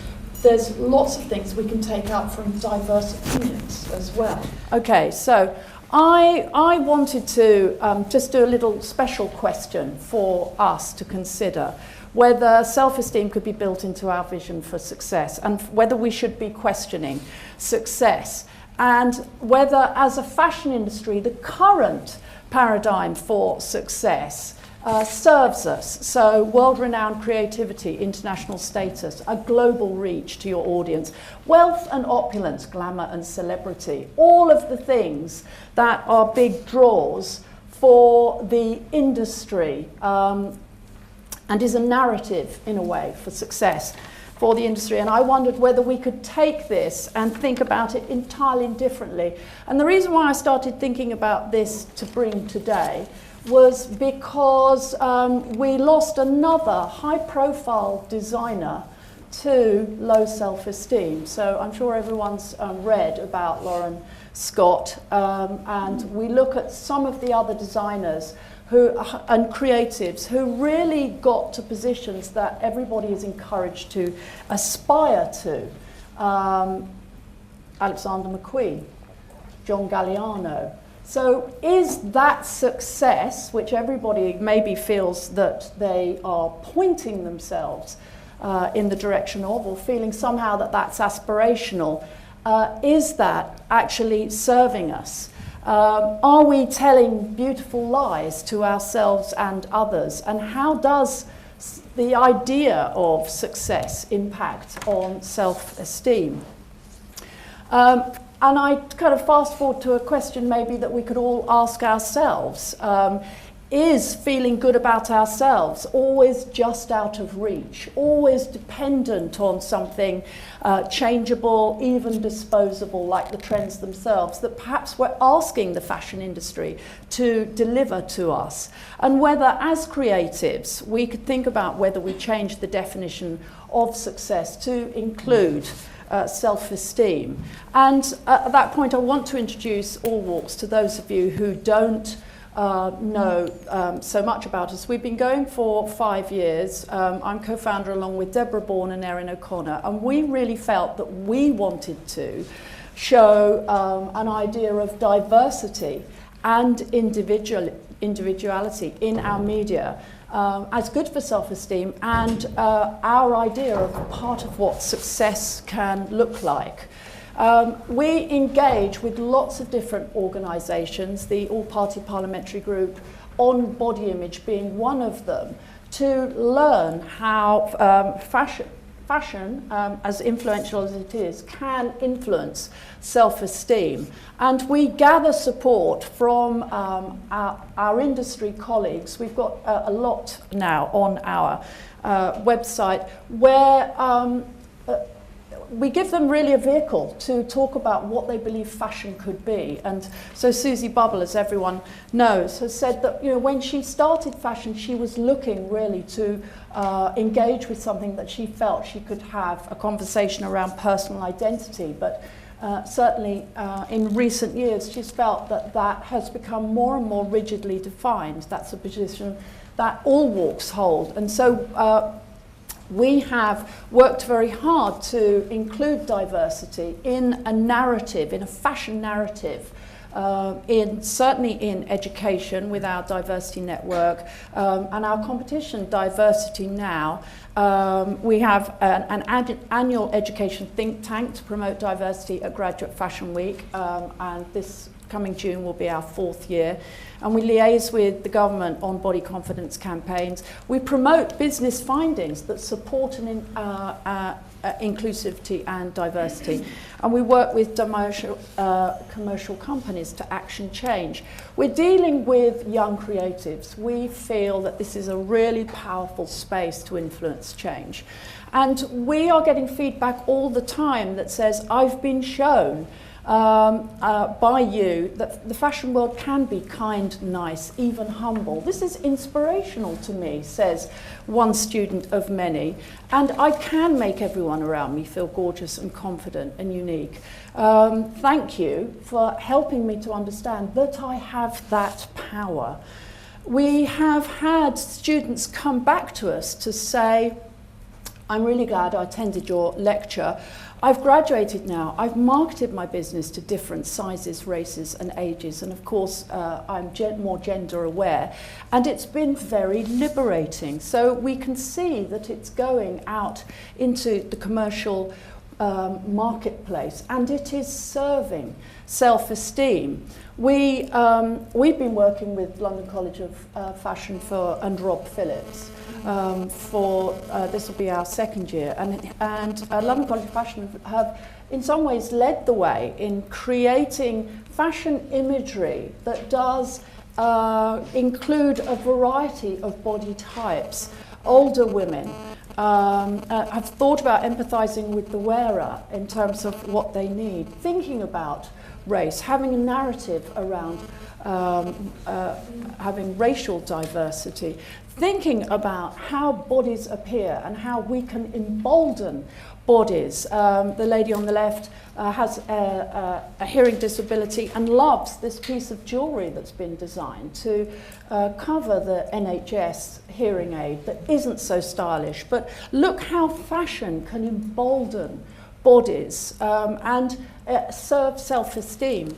there's lots of things we can take out from diverse opinions as well. Okay, so I wanted to just do a little special question for us to consider, whether self-esteem could be built into our vision for success, and whether we should be questioning success, and whether as a fashion industry the current paradigm for success serves us. So world-renowned creativity, international status, a global reach to your audience, wealth and opulence, glamour and celebrity, all of the things that are big draws for the industry, and is a narrative in a way for success for the industry. And I wondered whether we could take this and think about it entirely differently. And the reason why I started thinking about this to bring today was because we lost another high-profile designer to low self-esteem. So I'm sure everyone's read about Lauren Scott, and we look at some of the other designers and creatives who really got to positions that everybody is encouraged to aspire to. Alexander McQueen, John Galliano. So is that success, which everybody maybe feels that they are pointing themselves in the direction of, or feeling somehow that that's aspirational, is that actually serving us? Are we telling beautiful lies to ourselves and others? And how does the idea of success impact on self-esteem? And I kind of fast forward to a question maybe that we could all ask ourselves. Is feeling good about ourselves always just out of reach, always dependent on something changeable, even disposable, like the trends themselves, that perhaps we're asking the fashion industry to deliver to us? And whether, as creatives, we could think about whether we change the definition of success to include self-esteem. And at that point, I want to introduce All Walks to those of you who don't know so much about us. We've been going for 5 years. I'm co-founder along with Deborah Bourne and Erin O'Connor, and we really felt that we wanted to show an idea of diversity and individuality in our media as good for self-esteem, and our idea of part of what success can look like. We engage with lots of different organisations, the All-Party Parliamentary Group, on body image being one of them, to learn how fashion, as influential as it is, can influence self-esteem. And we gather support from our industry colleagues. We've got a lot now on our website where we give them really a vehicle to talk about what they believe fashion could be. And so Susie Bubble, as everyone knows, has said that, you know, when she started fashion, she was looking really to engage with something that she felt she could have a conversation around personal identity. But certainly in recent years, she's felt that that has become more and more rigidly defined. That's a position that All Walks hold. And so we have worked very hard to include diversity in a narrative, in a fashion narrative, certainly in education with our diversity network, and our competition, Diversity Now. We have an annual education think tank to promote diversity at Graduate Fashion Week, and this coming June will be our 4th year. And we liaise with the government on body confidence campaigns. We promote business findings that support inclusivity and diversity. And we work with commercial companies to action change. We're dealing with young creatives. We feel that this is a really powerful space to influence change. And we are getting feedback all the time that says, I've been shown by you that the fashion world can be kind, nice, even humble. This is inspirational to me, says one student of many, and I can make everyone around me feel gorgeous and confident and unique. Thank you for helping me to understand that I have that power. We have had students come back to us to say, I'm really glad I attended your lecture. I've graduated now. I've marketed my business to different sizes, races and ages, and of course I'm more gender aware, and it's been very liberating. So we can see that it's going out into the commercial marketplace, and it is serving self-esteem. We've been working with London College of Fashion and Rob Phillips for this will be our 2nd year, and London College of Fashion have in some ways led the way in creating fashion imagery that does include a variety of body types. Older women have thought about empathizing with the wearer in terms of what they need, thinking about race, having a narrative around having racial diversity, thinking about how bodies appear and how we can embolden bodies. The lady on the left has a hearing disability and loves this piece of jewellery that's been designed to cover the NHS hearing aid that isn't so stylish. But look how fashion can embolden bodies and serve self-esteem.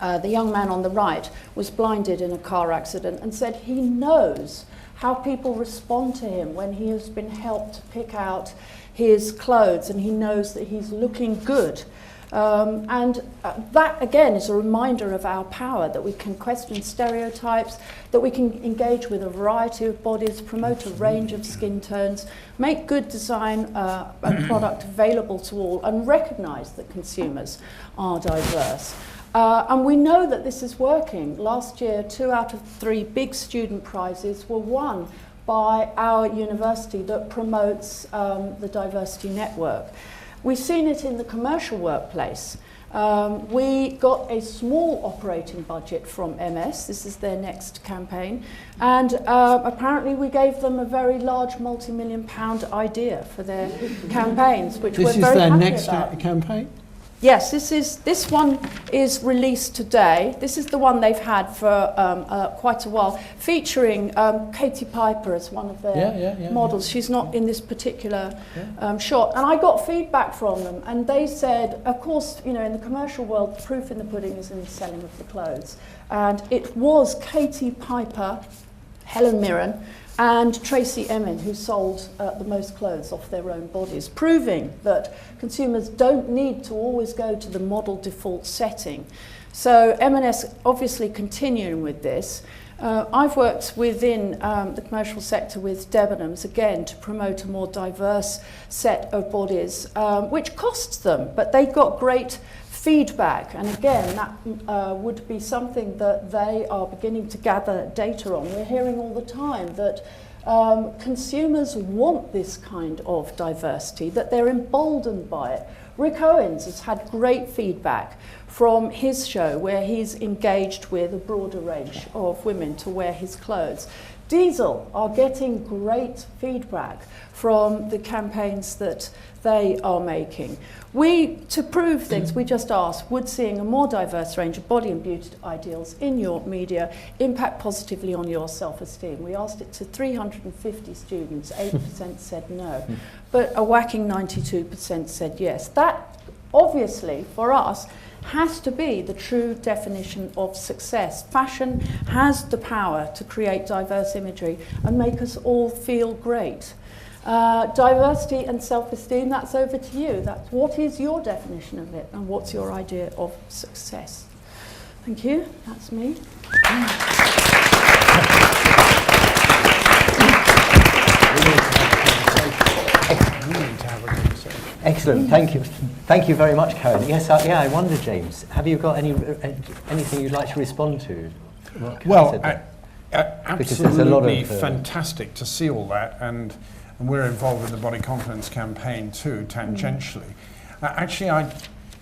The young man on the right was blinded in a car accident and said he knows how people respond to him when he has been helped to pick out his clothes, and he knows that he's looking good. That again is a reminder of our power, that we can question stereotypes, that we can engage with a variety of bodies, promote a range of skin tones, make good design and product available to all, and recognise that consumers are diverse. And we know that this is working. Last year, 2 out of 3 big student prizes were won by our university that promotes the diversity network. We've seen it in the commercial workplace. We got a small operating budget from MS. This is their next campaign. And apparently we gave them a very large multi-million-pound idea for their campaigns, which we're very happy about. This is their next campaign? Yes, this one is released today. This is the one they've had for quite a while, featuring Katie Piper as one of their models. She's not in this particular shot. And I got feedback from them, and they said, of course, you know, in the commercial world, the proof in the pudding is in the selling of the clothes. And it was Katie Piper, Helen Mirren, and Tracy Emin, who sold the most clothes off their own bodies, proving that consumers don't need to always go to the model default setting. So M&S obviously continuing with this. I've worked within the commercial sector with Debenhams, again, to promote a more diverse set of bodies, which costs them, but they got great feedback, and again that would be something that they are beginning to gather data on. We're hearing all the time that consumers want this kind of diversity, that they're emboldened by it. Rick Owens has had great feedback from his show where he's engaged with a broader range of women to wear his clothes. Diesel are getting great feedback from the campaigns that they are making. To prove things, we just asked, would seeing a more diverse range of body and beauty ideals in your media impact positively on your self-esteem? We asked it to 350 students, 8% said no, but a whacking 92% said yes. That, obviously, for us, has to be the true definition of success. Fashion has the power to create diverse imagery and make us all feel great. Diversity and self-esteem, that's over to you. What is your definition of it, and what's your idea of success? Thank you. That's me. Excellent. Thank you very much, Karen. Yes, I wonder, James, have you got anything you'd like to respond to? Well, Because there's a lot absolutely of, fantastic to see all that, and we're involved with the Body Confidence campaign too, tangentially. Actually,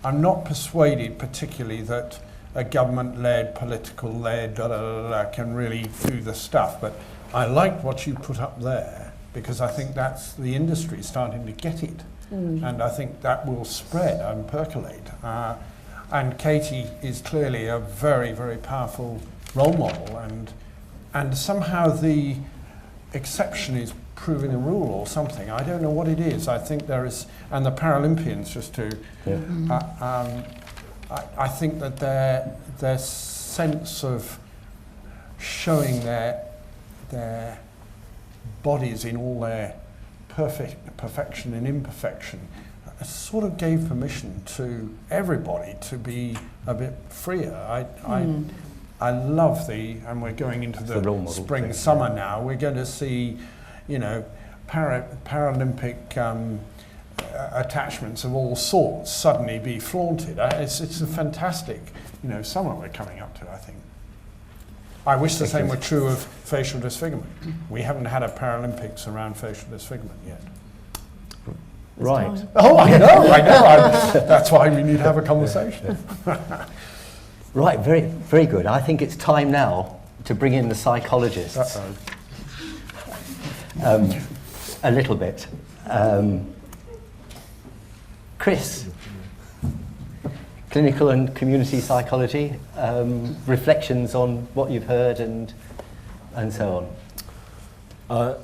I'm not persuaded particularly that a government-led, political-led, can really do the stuff, but I liked what you put up there, because I think that's the industry starting to get it. And I think that will spread and percolate. And Katie is clearly a very, very powerful role model, and somehow the exception is proving the rule or something. I don't know what it is. I think there is, and the Paralympians, just to, I think that their sense of showing their bodies in all their perfection and imperfection sort of gave permission to everybody to be a bit freer. I love and we're going into the spring, thing, summer now. We're going to see, Paralympic attachments of all sorts suddenly be flaunted. It's a fantastic, summer we're coming up to, I think. I wish the same were true of facial disfigurement. We haven't had a Paralympics around facial disfigurement yet. Right. Oh, I know. That's why we need to have a conversation. Right, very, very good. I think it's time now to bring in the psychologists. A little bit. Chris, clinical and community psychology, reflections on what you've heard and so on.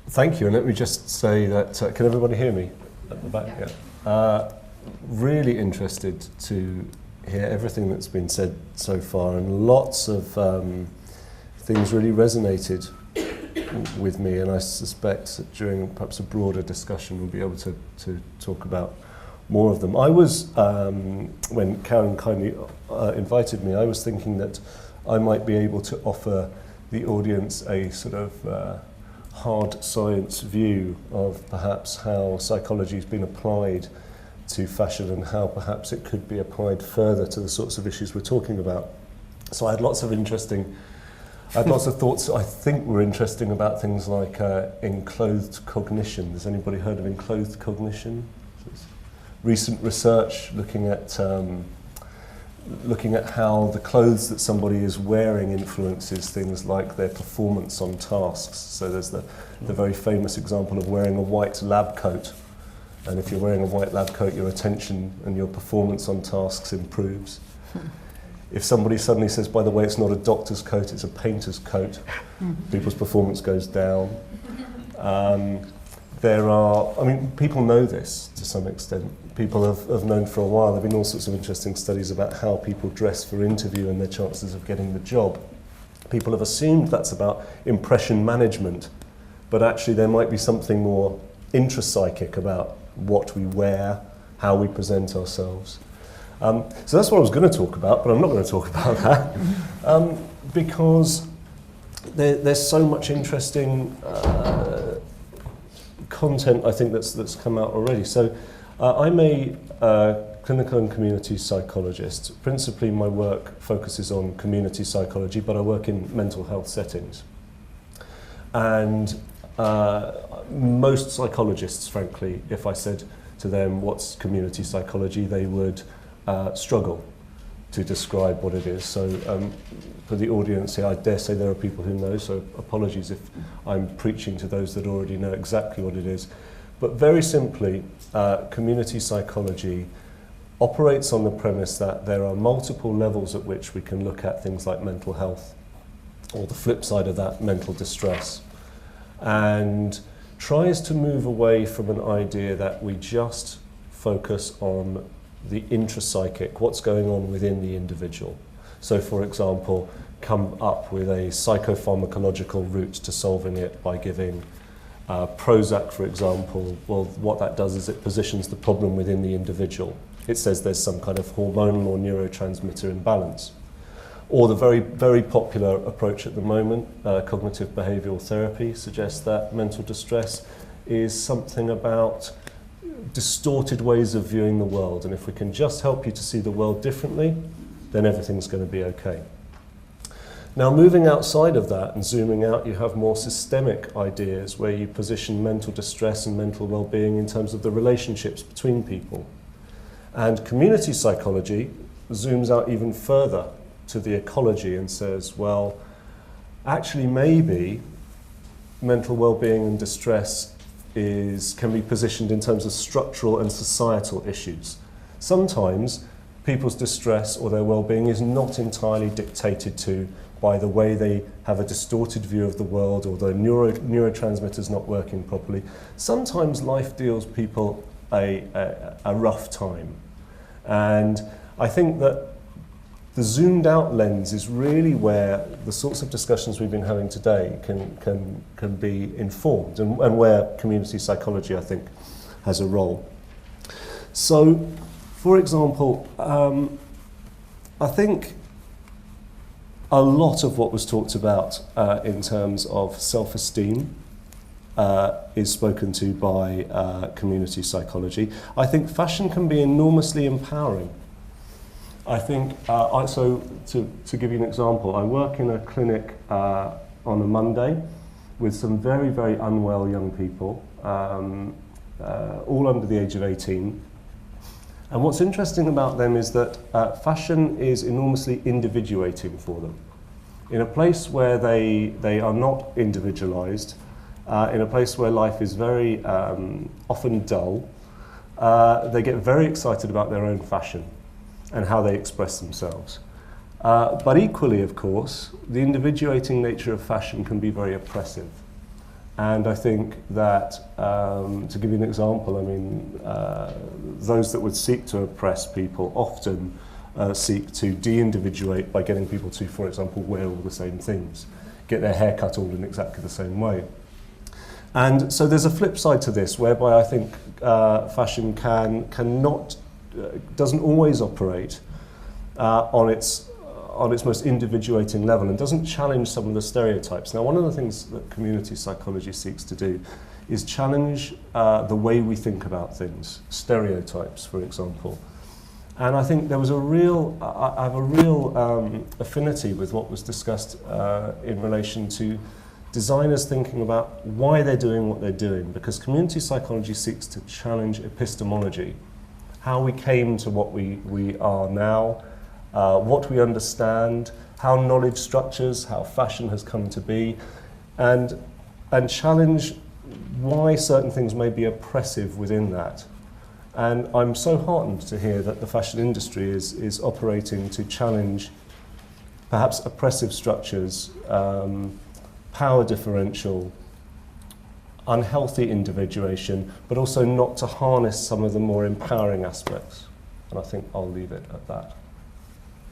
Thank you, and let me just say that, can everybody hear me at the back? Yeah. Really interested to hear everything that's been said so far, and lots of things really resonated with me, and I suspect that during perhaps a broader discussion we'll be able to talk about more of them. I was, when Karen kindly invited me, I was thinking that I might be able to offer the audience a sort of hard science view of perhaps how psychology has been applied to fashion and how perhaps it could be applied further to the sorts of issues we're talking about. So I had lots of thoughts I think were interesting about things like enclothed cognition. Has anybody heard of enclothed cognition? Recent research looking at how the clothes that somebody is wearing influences things like their performance on tasks. So there's the very famous example of wearing a white lab coat. And if you're wearing a white lab coat, your attention and your performance on tasks improves. If somebody suddenly says, by the way, it's not a doctor's coat, it's a painter's coat, people's performance goes down. People know this to some extent. People have known for a while. There have been all sorts of interesting studies about how people dress for interview and their chances of getting the job. People have assumed that's about impression management, but actually there might be something more intrapsychic about what we wear, how we present ourselves. So that's what I was going to talk about, but I'm not going to talk about that because there's so much interesting content, I think, that's come out already. So I'm a clinical and community psychologist. Principally, my work focuses on community psychology, but I work in mental health settings. And most psychologists, frankly, if I said to them, what's community psychology, they would struggle to describe what it is. So for the audience here, I dare say there are people who know, so apologies if I'm preaching to those that already know exactly what it is. But very simply, community psychology operates on the premise that there are multiple levels at which we can look at things like mental health, or the flip side of that, mental distress, and tries to move away from an idea that we just focus on the intrapsychic, what's going on within the individual. So, for example, come up with a psychopharmacological route to solving it by giving Prozac, for example. Well, what that does is it positions the problem within the individual. It says there's some kind of hormonal or neurotransmitter imbalance. Or the very, very popular approach at the moment, cognitive behavioural therapy, suggests that mental distress is something about distorted ways of viewing the world, and if we can just help you to see the world differently, then everything's going to be okay. Now, moving outside of that and zooming out, you have more systemic ideas where you position mental distress and mental well-being in terms of the relationships between people. And community psychology zooms out even further to the ecology and says, well, actually maybe mental well-being and distress can be positioned in terms of structural and societal issues. Sometimes people's distress or their well-being is not entirely dictated to by the way they have a distorted view of the world or their neurotransmitters not working properly. Sometimes life deals people a rough time. And I think that the zoomed out lens is really where the sorts of discussions we've been having today can be informed, and where community psychology, I think, has a role. So, for example, I think a lot of what was talked about in terms of self-esteem is spoken to by community psychology. I think fashion can be enormously empowering. I think, so to give you an example, I work in a clinic on a Monday with some very, very unwell young people, all under the age of 18. And what's interesting about them is that fashion is enormously individuating for them. In a place where they are not individualized, in a place where life is very often dull, they get very excited about their own fashion and how they express themselves. But equally, of course, the individuating nature of fashion can be very oppressive. And I think that, to give you an example, I mean, those that would seek to oppress people often seek to de-individuate by getting people to, for example, wear all the same things, get their hair cut all in exactly the same way. And so there's a flip side to this, whereby I think fashion doesn't always operate on its most individuating level and doesn't challenge some of the stereotypes. Now, one of the things that community psychology seeks to do is challenge the way we think about things, stereotypes, for example. And I think there was I have a real affinity with what was discussed in relation to designers thinking about why they're doing what they're doing, because community psychology seeks to challenge epistemology, how we came to what we are now, what we understand, how knowledge structures, how fashion has come to be, and challenge why certain things may be oppressive within that. And I'm so heartened to hear that the fashion industry is operating to challenge perhaps oppressive structures, power differential, unhealthy individuation, but also not to harness some of the more empowering aspects. And I think I'll leave it at that.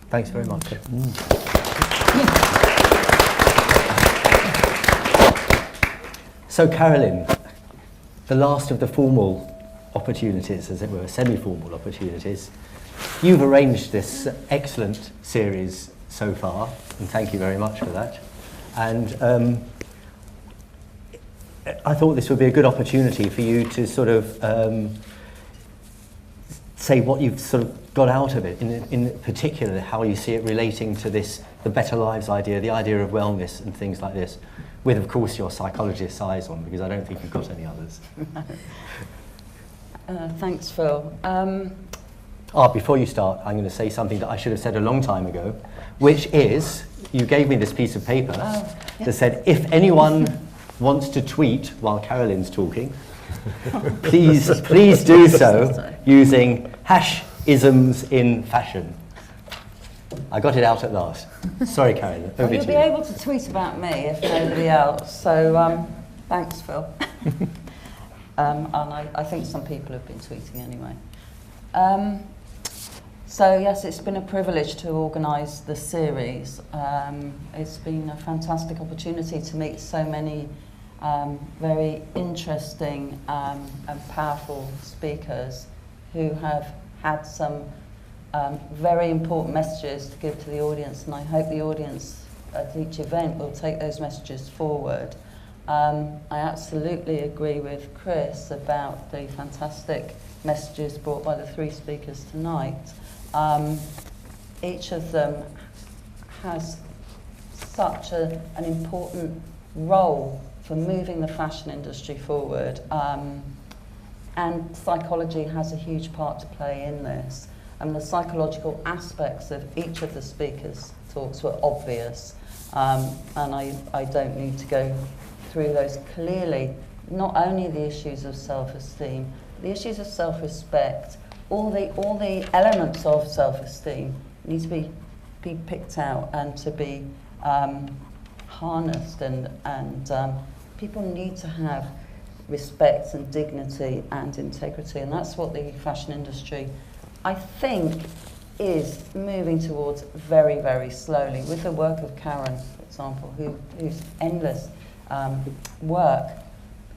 Thanks very much. So, Carolyn, the last of the formal opportunities, as it were, semi-formal opportunities. You've arranged this excellent series so far, and thank you very much for that. And I thought this would be a good opportunity for you to sort of say what you've sort of got out of it, in particular how you see it relating to this, the better lives idea, the idea of wellness and things like this, with of course your psychologist's eyes on, because I don't think you've got any others. Thanks, Phil. Before you start, I'm going to say something that I should have said a long time ago, which is, you gave me this piece of paper that said, if anyone wants to tweet while Carolyn's talking, please do so using #isms in fashion. I got it out at last. Sorry, Carolyn. Over You'll to be you. able to tweet about me if nobody else. So thanks, Phil. And I think some people have been tweeting anyway. So yes, it's been a privilege to organise the series. It's been a fantastic opportunity to meet so many very interesting and powerful speakers who have had some very important messages to give to the audience, and I hope the audience at each event will take those messages forward. I absolutely agree with Chris about the fantastic messages brought by the 3 speakers tonight. Each of them has such an important role for moving the fashion industry forward, and psychology has a huge part to play in this. And the psychological aspects of each of the speakers' talks were obvious, and I don't need to go through those. Clearly, not only the issues of self-esteem, the issues of self-respect, all the elements of self-esteem need to be picked out and to be harnessed, and people need to have respect and dignity and integrity, and that's what the fashion industry, I think, is moving towards very, very slowly, with the work of Karen, for example, whose endless work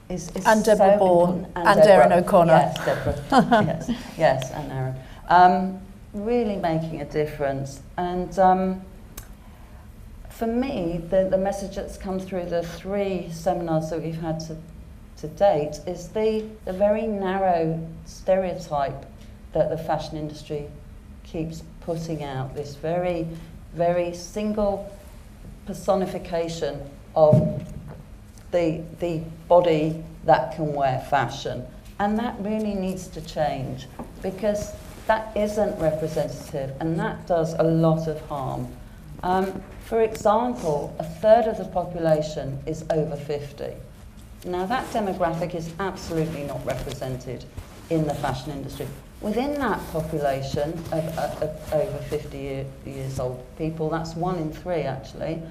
is And so Deborah Bourne, important. and Erin O'Connor. Yes, Deborah. yes, and Erin. Really making a difference. And for me, the message that's come through the 3 seminars that we've had to date is the very narrow stereotype that the fashion industry keeps putting out, this very, very single personification of the body that can wear fashion. And that really needs to change, because that isn't representative, and that does a lot of harm. For example, 1/3 of the population is over 50. Now that demographic is absolutely not represented in the fashion industry. Within that population of over 50 years old people, that's 1 in 3 actually,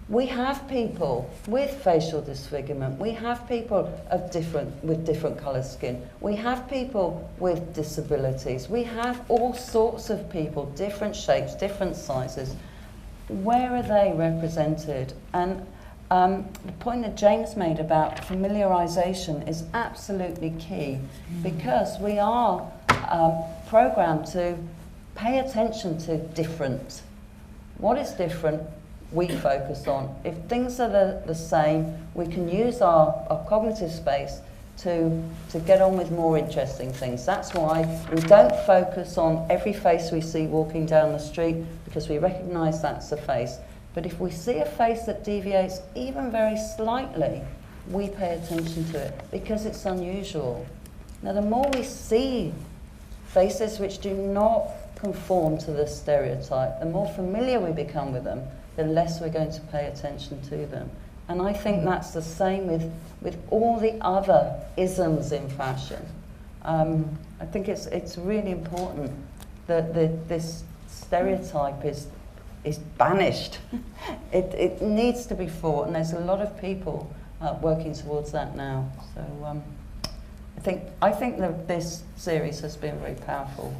we have people with facial disfigurement, we have people with different coloured skin, we have people with disabilities, we have all sorts of people, different shapes, different sizes. Where are they represented? And the point that James made about familiarisation is absolutely key, because we are programmed to pay attention to different. What is different, we focus on. If things are the same, we can use our cognitive space to get on with more interesting things. That's why we don't focus on every face we see walking down the street, because we recognise that's a face. But if we see a face that deviates even very slightly, we pay attention to it because it's unusual. Now, the more we see faces which do not conform to the stereotype, the more familiar we become with them, the less we're going to pay attention to them. And I think that's the same with all the other isms in fashion. I think it's really important that this stereotype is banished. It needs to be fought, and there's a lot of people working towards that now. So I think that this series has been very powerful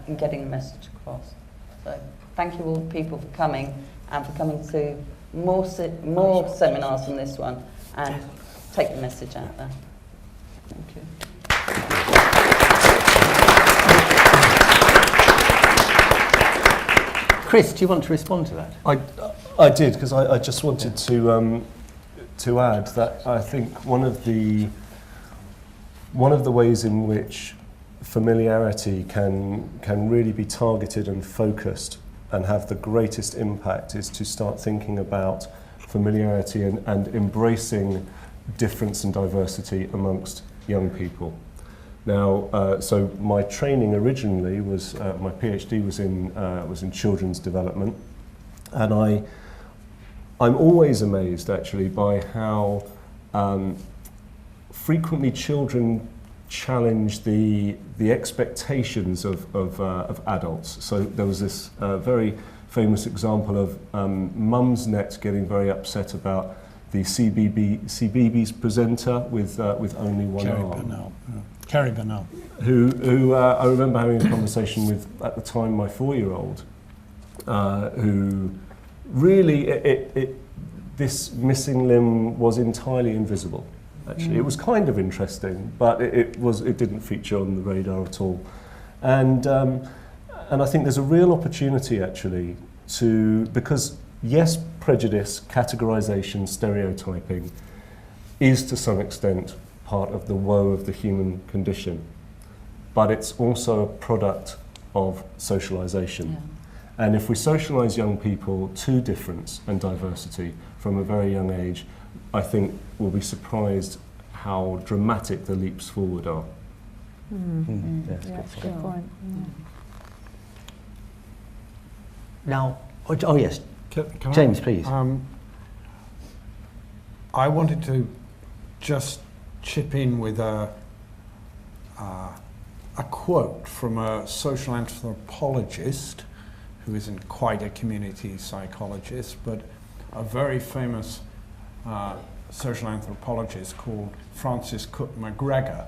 in getting the message across. So thank you all people for coming, and for coming to more seminars than this one, and take the message out there. Thank you. Chris, do you want to respond to that? I did, because I just wanted to add that I think one of the ways in which familiarity can really be targeted and focused and have the greatest impact is to start thinking about familiarity and embracing difference and diversity amongst young people. Now, so my training originally was, my PhD was in children's development, and I'm always amazed actually by how frequently children challenge the expectations of adults. So there was this very famous example of Mumsnet getting very upset about the CBeebies presenter with only one arm. Carrie Burnell. Who I remember having a conversation with, at the time, my 4-year-old, who really, this missing limb was entirely invisible, actually. It was kind of interesting, but it didn't feature on the radar at all. And I think there's a real opportunity actually because yes, prejudice, categorization, stereotyping is to some extent part of the woe of the human condition, but it's also a product of socialization. Yeah. And if we socialize young people to difference and diversity from a very young age, I think we'll be surprised how dramatic the leaps forward are. Yeah, That's a good point. Now, oh yes, Can James, please. I wanted to just chip in with a quote from a social anthropologist who isn't quite a community psychologist, but a very famous social anthropologist called Frances Cook McGregor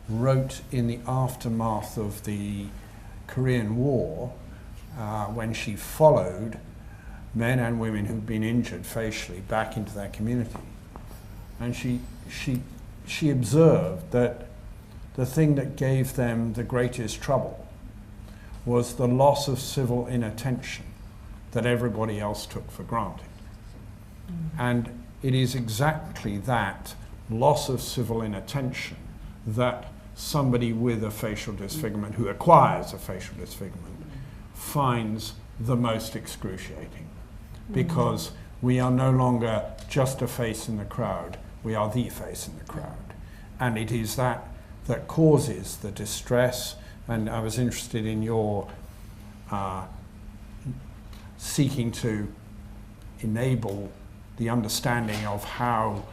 wrote in the aftermath of the Korean War, when she followed men and women who'd been injured facially back into their community. And she observed that the thing that gave them the greatest trouble was the loss of civil inattention that everybody else took for granted. And it is exactly that loss of civil inattention that somebody with a facial disfigurement, who acquires a facial disfigurement, finds the most excruciating. Because we are no longer just a face in the crowd, we are the face in the crowd. And it is that causes the distress. And I was interested in your seeking to enable the understanding of how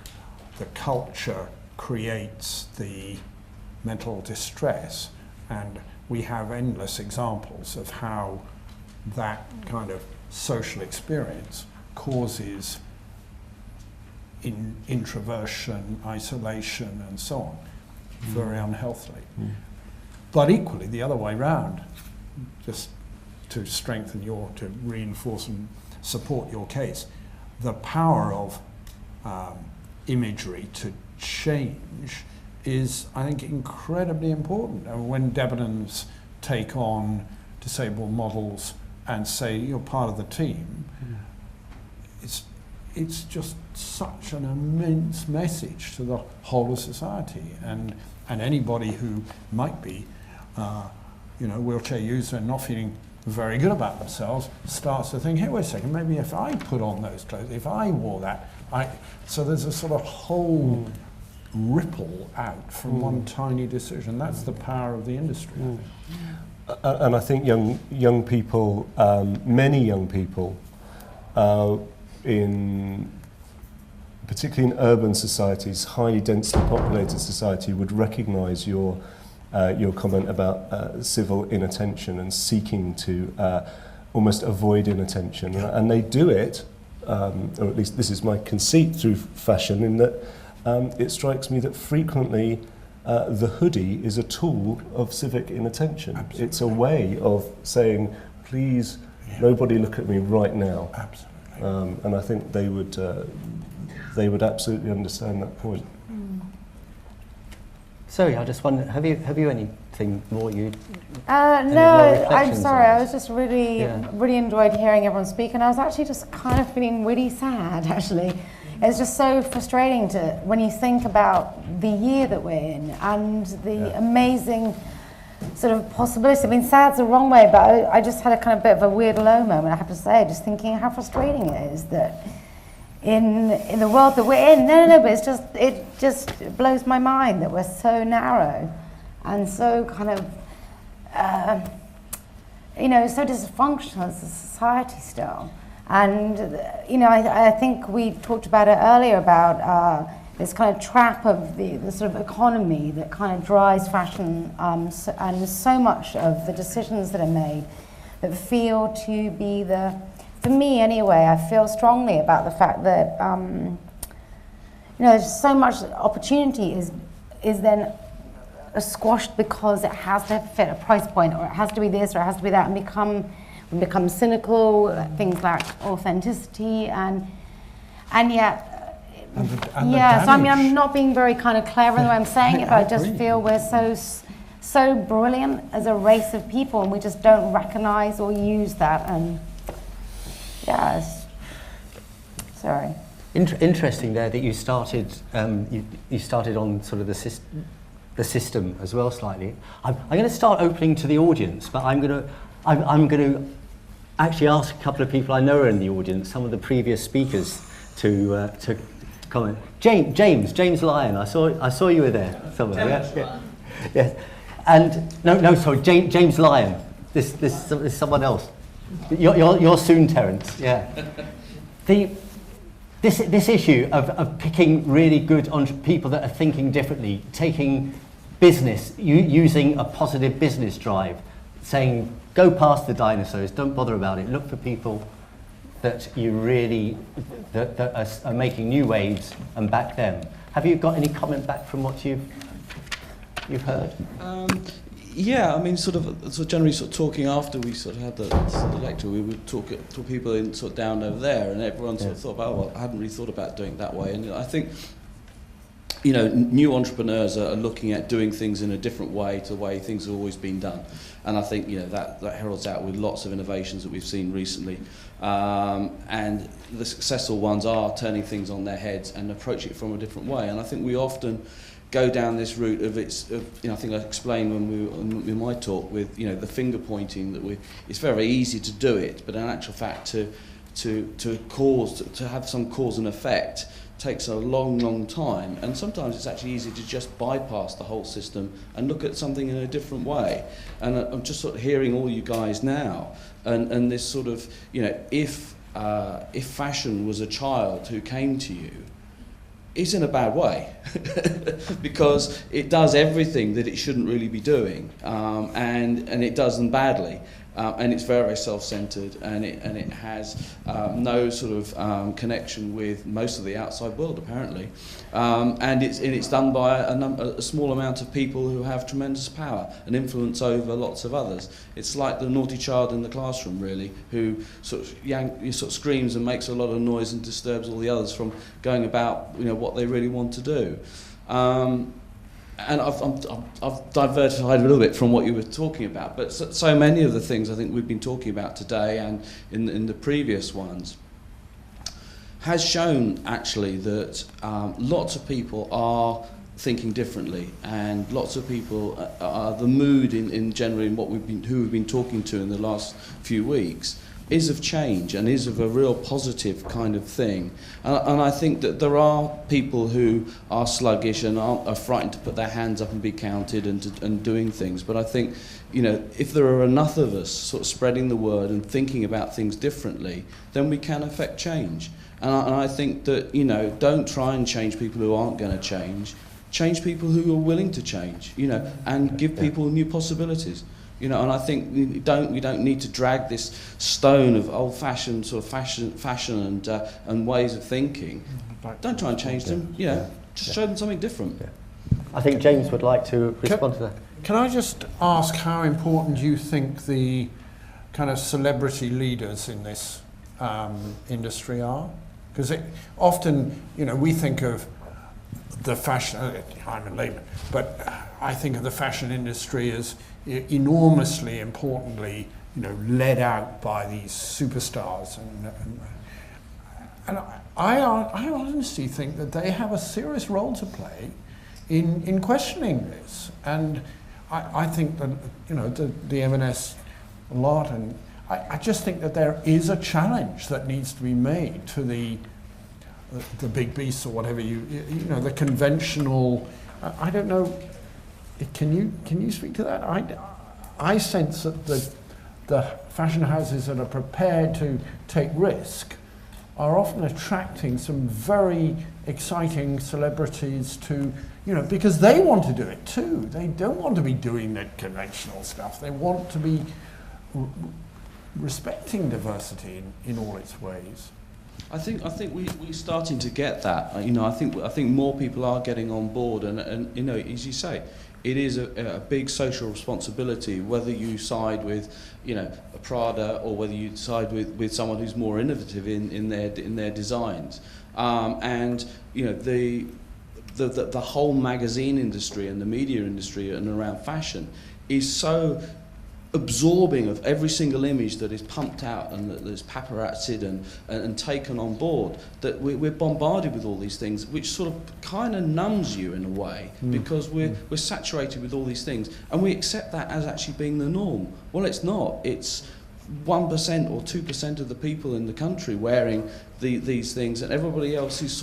the culture creates the mental distress. And we have endless examples of how that kind of social experience causes introversion, isolation, and so on, very unhealthily. But equally, the other way round, just to strengthen to reinforce and support your case, the power of imagery to change is, I think, incredibly important. And when Debenhams take on disabled models and say you're part of the team, it's just such an immense message to the whole of society, and anybody who might be wheelchair user and not feeling very good about themselves starts to think, hey, wait a second, maybe if I put on those clothes, if I wore that, so there's a sort of whole ripple out from one tiny decision. That's the power of the industry, I think. And I think young people, many young people, particularly in urban societies, highly densely populated society, would recognise your comment about civil inattention and seeking to almost avoid inattention. And they do it, or at least this is my conceit through fashion, in that it strikes me that frequently the hoodie is a tool of civic inattention. Absolutely. It's a way of saying, please, nobody look at me right now. Absolutely. And I think they would absolutely understand that point. Sorry, I just wonder, have you anything more you'd... No, more I'm reflections sorry. on I it? was just really, Yeah. really enjoyed hearing everyone speak, and I was actually just kind of feeling really sad, actually. It's just so frustrating when you think about the year that we're in and the amazing sort of possibility. I mean, sad's the wrong way, but I just had a kind of bit of a weird low moment, I have to say, just thinking how frustrating it is that in the world that we're in, but it just blows my mind that we're so narrow and so kind of, so dysfunctional as a society still. And, I think we talked about it earlier about this kind of trap of the sort of economy that kind of drives fashion, and so much of the decisions that are made that feel to be for me anyway, I feel strongly about the fact that, there's so much opportunity is then squashed because it has to fit a price point, or it has to be this, or it has to be that, and become cynical, things like authenticity, and yet, And the so I mean, damage. I'm not being very kind of clever in the way I'm saying it, but I just feel we're so so brilliant as a race of people, and we just don't recognize or use that. And yeah, sorry. Interesting there that you started. You started on sort of the system as well slightly. I'm going to start opening to the audience, but I'm going to actually ask a couple of people I know are in the audience, some of the previous speakers, to comment. James Lyon, I saw you were there somewhere. Yes. And sorry, James Lyon. This is someone else. You're soon Terence. Yeah. This issue of picking really good people that are thinking differently, taking business, using a positive business drive, saying go past the dinosaurs, don't bother about it, look for people that you really that are making new waves and back them. Have you got any comment back from what you've heard? Yeah, I mean, sort of generally talking after we sort of had the lecture, we would talk to people in sort of down over there, and everyone sort of thought, oh, well, I hadn't really thought about doing it that way. And I think, you know, new entrepreneurs are looking at doing things in a different way to the way things have always been done. And I think, you know, that heralds out with lots of innovations that we've seen recently. And the successful ones are turning things on their heads and approaching it from a different way. And I think we often go down this route of you know, I think I explained in my talk with, you know, the finger pointing that it's very easy to do it, but in actual fact to have some cause and effect takes a long time, and sometimes it's actually easy to just bypass the whole system and look at something in a different way. And I'm just sort of hearing all you guys now, and this sort of, you know, if fashion was a child who came to you, it's in a bad way because it does everything that it shouldn't really be doing, and it does them badly, and it's very self-centered, and it has no sort of connection with most of the outside world apparently, and it's done by a small amount of people who have tremendous power and influence over lots of others. It's like the naughty child in the classroom, really, who sort of screams and makes a lot of noise and disturbs all the others from going about, you know, what they really want to do. And I've diverted a little bit from what you were talking about, but so many of the things I think we've been talking about today and in the previous ones has shown actually that lots of people are thinking differently, and lots of people are the mood in generally in who we've been talking to in the last few weeks is of change and is of a real positive kind of thing. And I think that there are people who are sluggish and are frightened to put their hands up and be counted and doing things. But I think, you know, if there are enough of us sort of spreading the word and thinking about things differently, then we can affect change. And I think that, you know, don't try and change people who aren't going to change. Change people who are willing to change, you know, and give people new possibilities. You know, and I think we don't need to drag this stone of old-fashioned sort of fashion and ways of thinking. Don't try and change them. You know, just show them something different. I think James would like to respond to that. Can I just ask how important you think the kind of celebrity leaders in this industry are? Because often, you know, we think of the fashion. I'm a layman, but I think of the fashion industry as enormously importantly, you know, led out by these superstars, and I honestly think that they have a serious role to play in questioning this, and I think that, you know, the M&S a lot, and I just think that there is a challenge that needs to be made to the big beasts or whatever you know, the conventional. I don't know. Can you speak to that? I sense that the fashion houses that are prepared to take risk are often attracting some very exciting celebrities to, you know, because they want to do it too. They don't want to be doing the conventional stuff. They want to be respecting diversity in all its ways. I think we're starting to get that. You know, I think more people are getting on board, and you know, as you say, it is a big social responsibility, whether you side with, you know, a Prada or whether you side with someone who's more innovative in their designs. And you know, the the whole magazine industry and the media industry and around fashion is so absorbing of every single image that is pumped out and that is paparazzied and taken on board, that we're bombarded with all these things, which sort of kind of numbs you in a way, because we're saturated with all these things, and we accept that as actually being the norm. Well, it's not. It's 1% or 2% of the people in the country wearing these things, and everybody else is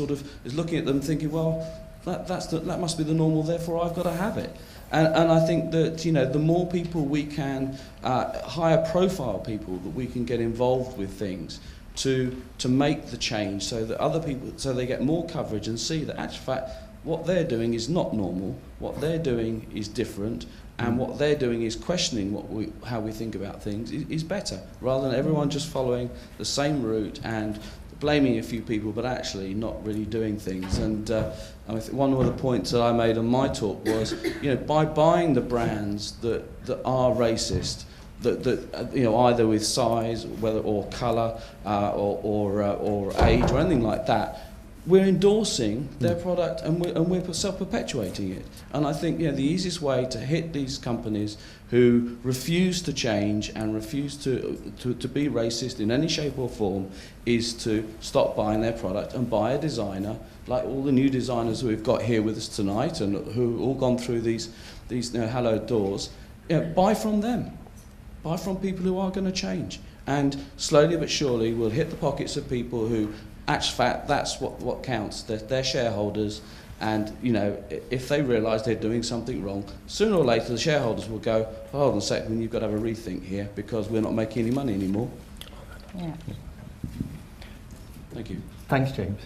looking at them thinking, well, that must be the normal, therefore I've got to have it. And I think that, you know, the more people we can, higher profile people that we can get involved with things to make the change, so that other people, so they get more coverage and see that actually fact what they're doing is not normal, what they're doing is different, and what they're doing is questioning how we think about things is better, rather than everyone just following the same route and blaming a few people, but actually not really doing things. And I think one of the points that I made on my talk was, you know, by buying the brands that are racist, that you know, either with size, whether or colour, or age or anything like that, we're endorsing their product and we're self-perpetuating it. And I think, you know, the easiest way to hit these companies who refuse to change and refuse to be racist in any shape or form is to stop buying their product and buy a designer, like all the new designers we've got here with us tonight and who all gone through these you know, hallowed doors. You know, buy from them. Buy from people who are going to change. And slowly but surely we'll hit the pockets of people who, that's what counts. They're shareholders, and you know, if they realise they're doing something wrong, sooner or later the shareholders will go, hold on a second, you've got to have a rethink here because we're not making any money anymore. Yeah. Thank you. Thanks, James.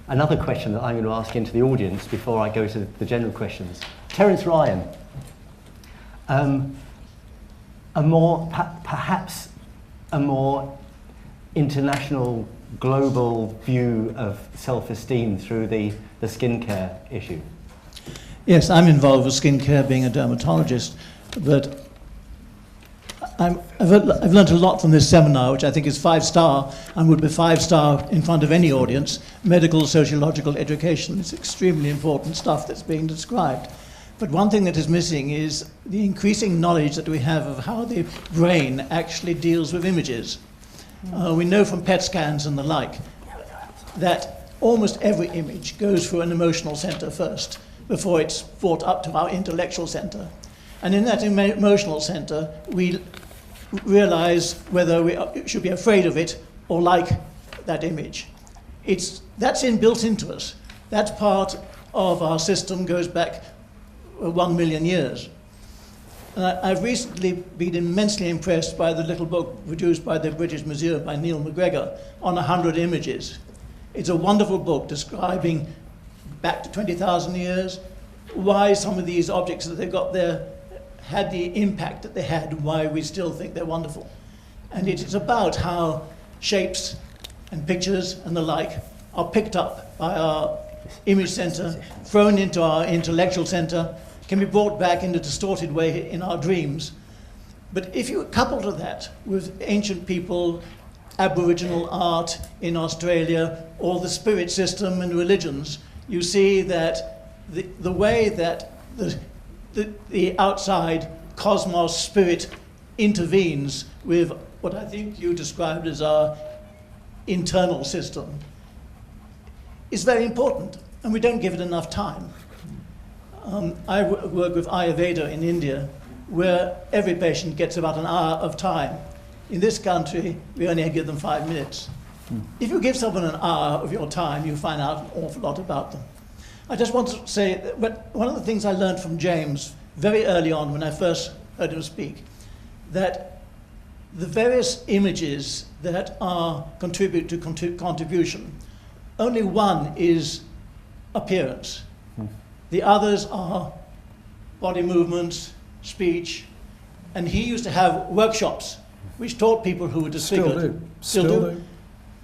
Another question that I'm going to ask into the audience before I go to the general questions. Terence Ryan, perhaps a more international, global view of self-esteem through the skincare issue. Yes, I'm involved with skincare, being a dermatologist, but I've learned a lot from this seminar, which I think is 5-star and would be 5-star in front of any audience. Medical, sociological education is extremely important stuff that's being described. But one thing that is missing is the increasing knowledge that we have of how the brain actually deals with images. We know from PET scans and the like that almost every image goes through an emotional center first before it's brought up to our intellectual center. And in that emotional center, we realize whether we should be afraid of it or like that image. That's built into us. That part of our system goes back 1 million years. And I've recently been immensely impressed by the little book produced by the British Museum by Neil McGregor on 100 images. It's a wonderful book describing back to 20,000 years why some of these objects that they've got there had the impact that they had and why we still think they're wonderful. And it is about how shapes and pictures and the like are picked up by our image center, thrown into our intellectual center, can be brought back in a distorted way in our dreams. But if you couple to that with ancient people, Aboriginal art in Australia, or the spirit system and religions, you see that the way that the outside cosmos spirit intervenes with what I think you described as our internal system is very important, and we don't give it enough time. I work with Ayurveda in India, where every patient gets about an hour of time. In this country, we only give them 5 minutes. If you give someone an hour of your time, you find out an awful lot about them. I just want to say, but one of the things I learned from James very early on when I first heard him speak, that the various images that contribute to contribution, only one is appearance. The others are body movements, speech, and he used to have workshops which taught people who were disfigured, still do,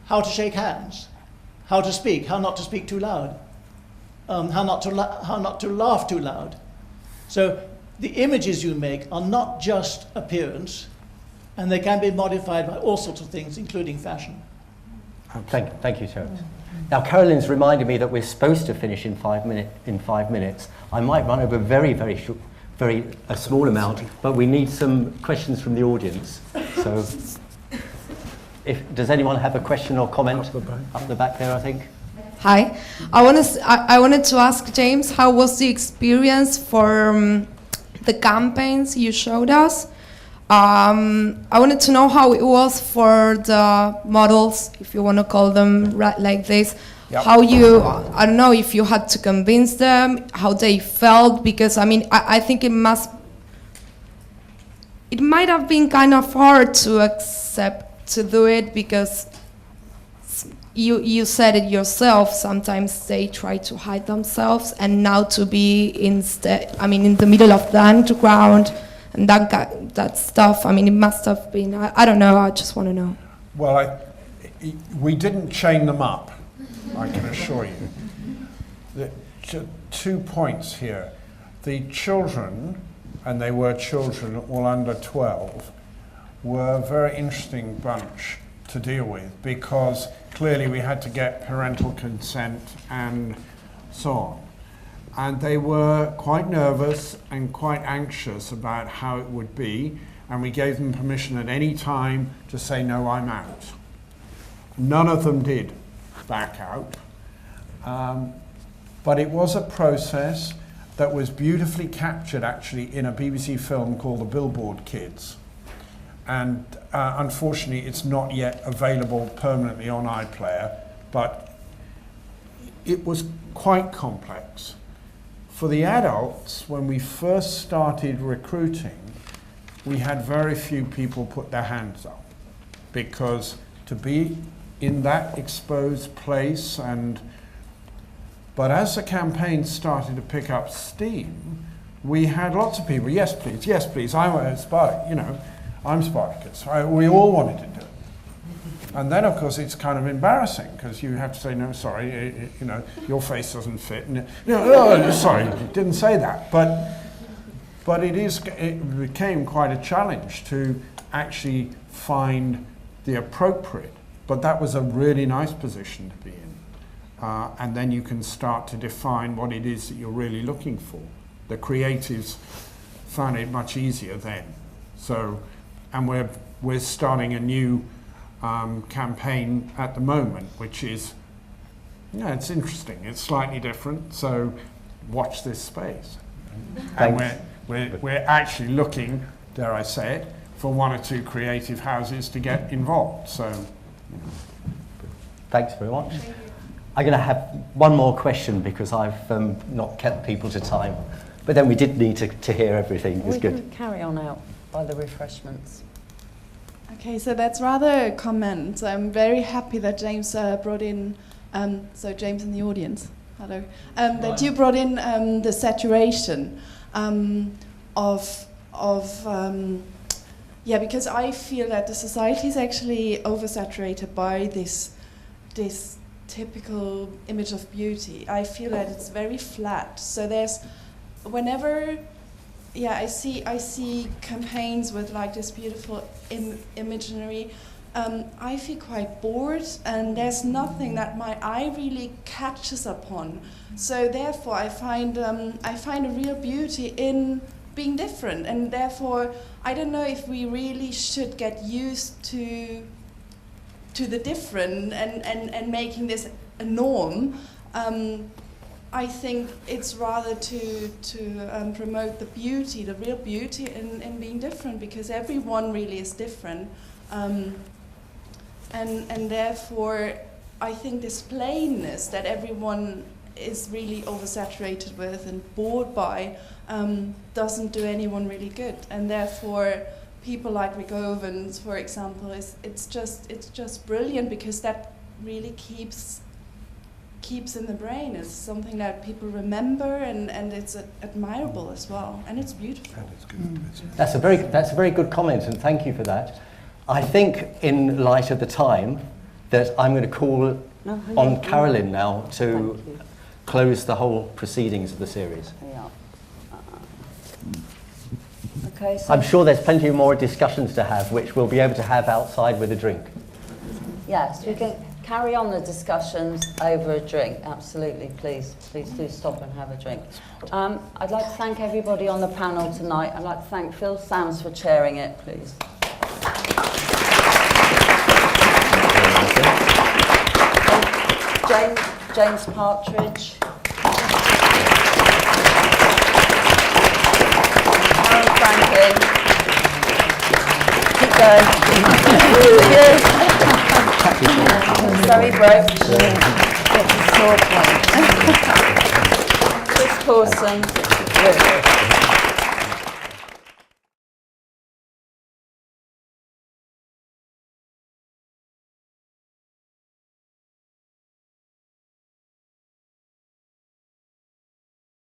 how to shake hands, how to speak, how not to speak too loud, how not to laugh too loud. So the images you make are not just appearance, and they can be modified by all sorts of things, including fashion. Thank you, Terence. Now, Carolyn's reminded me that we're supposed to finish in 5 minutes. I might run over a small amount, but we need some questions from the audience. So, does anyone have a question or comment? Up the back there, I think. Hi, I wanted to ask James, how was the experience for the campaigns you showed us? I wanted to know how it was for the models, if you want to call them like this. Yep. How I don't know if you had to convince them, how they felt, because I mean, I think it might have been kind of hard to accept to do it, because you said it yourself, sometimes they try to hide themselves, and now to be in the middle of the underground and that stuff, I mean, it must have been, I don't know, I just want to know. Well, we didn't chain them up, I can assure you. The 2 points here. The children, and they were children all under 12, were a very interesting bunch to deal with, because clearly we had to get parental consent and so on. And they were quite nervous and quite anxious about how it would be, and we gave them permission at any time to say, no, I'm out. None of them did back out. But it was a process that was beautifully captured actually in a BBC film called The Billboard Kids. And unfortunately, it's not yet available permanently on iPlayer, but it was quite complex. For the adults, when we first started recruiting, we had very few people put their hands up, because to be in that exposed place, but as the campaign started to pick up steam, we had lots of people, yes please, I'm Spartacus. We all wanted to do it. And then, of course, it's kind of embarrassing, because you have to say, no, sorry, your face doesn't fit. No, sorry, didn't say that. But it became quite a challenge to actually find the appropriate. But that was a really nice position to be in. And then you can start to define what it is that you're really looking for. The creatives found it much easier then. So, and we're starting a new campaign at the moment, which is, it's interesting. It's slightly different. So, watch this space. Thanks. And we're actually looking, dare I say it, for 1 or 2 creative houses to get involved. So, Thanks very much. I'm going to have one more question, because I've not kept people to time. But then we did need to hear everything. It was good. Can carry on out by the refreshments. Okay, so that's rather a comment. I'm very happy that James brought in, so James in the audience, hello, that you brought in the saturation because I feel that the society is actually oversaturated by this typical image of beauty. I feel that it's very flat. So I see campaigns with like this beautiful imaginary. I feel quite bored, and there's nothing that my eye really catches upon. So therefore, I find a real beauty in being different, and therefore, I don't know if we really should get used to the different and making this a norm. I think it's rather to promote the beauty, the real beauty in being different, because everyone really is different. And therefore, I think this plainness that everyone is really oversaturated with and bored by doesn't do anyone really good. And therefore, people like Rick Owens, for example, it's just brilliant, because that really keeps in the brain. It's something that people remember, and it's admirable as well, and it's beautiful. That's a very good comment, and thank you for that. I think, in light of the time, that I'm going to call on Carolyn now to close the whole proceedings of the series. Yeah. Okay. So I'm sure there's plenty more discussions to have, which we'll be able to have outside with a drink. yes, we can carry on the discussions over a drink. Absolutely, please do stop and have a drink. I'd like to thank everybody on the panel tonight. I'd like to thank Phil Sams for chairing it, please. James Partridge. Aaron Franklin. Keep going. Zoe Broach. Chris Corson.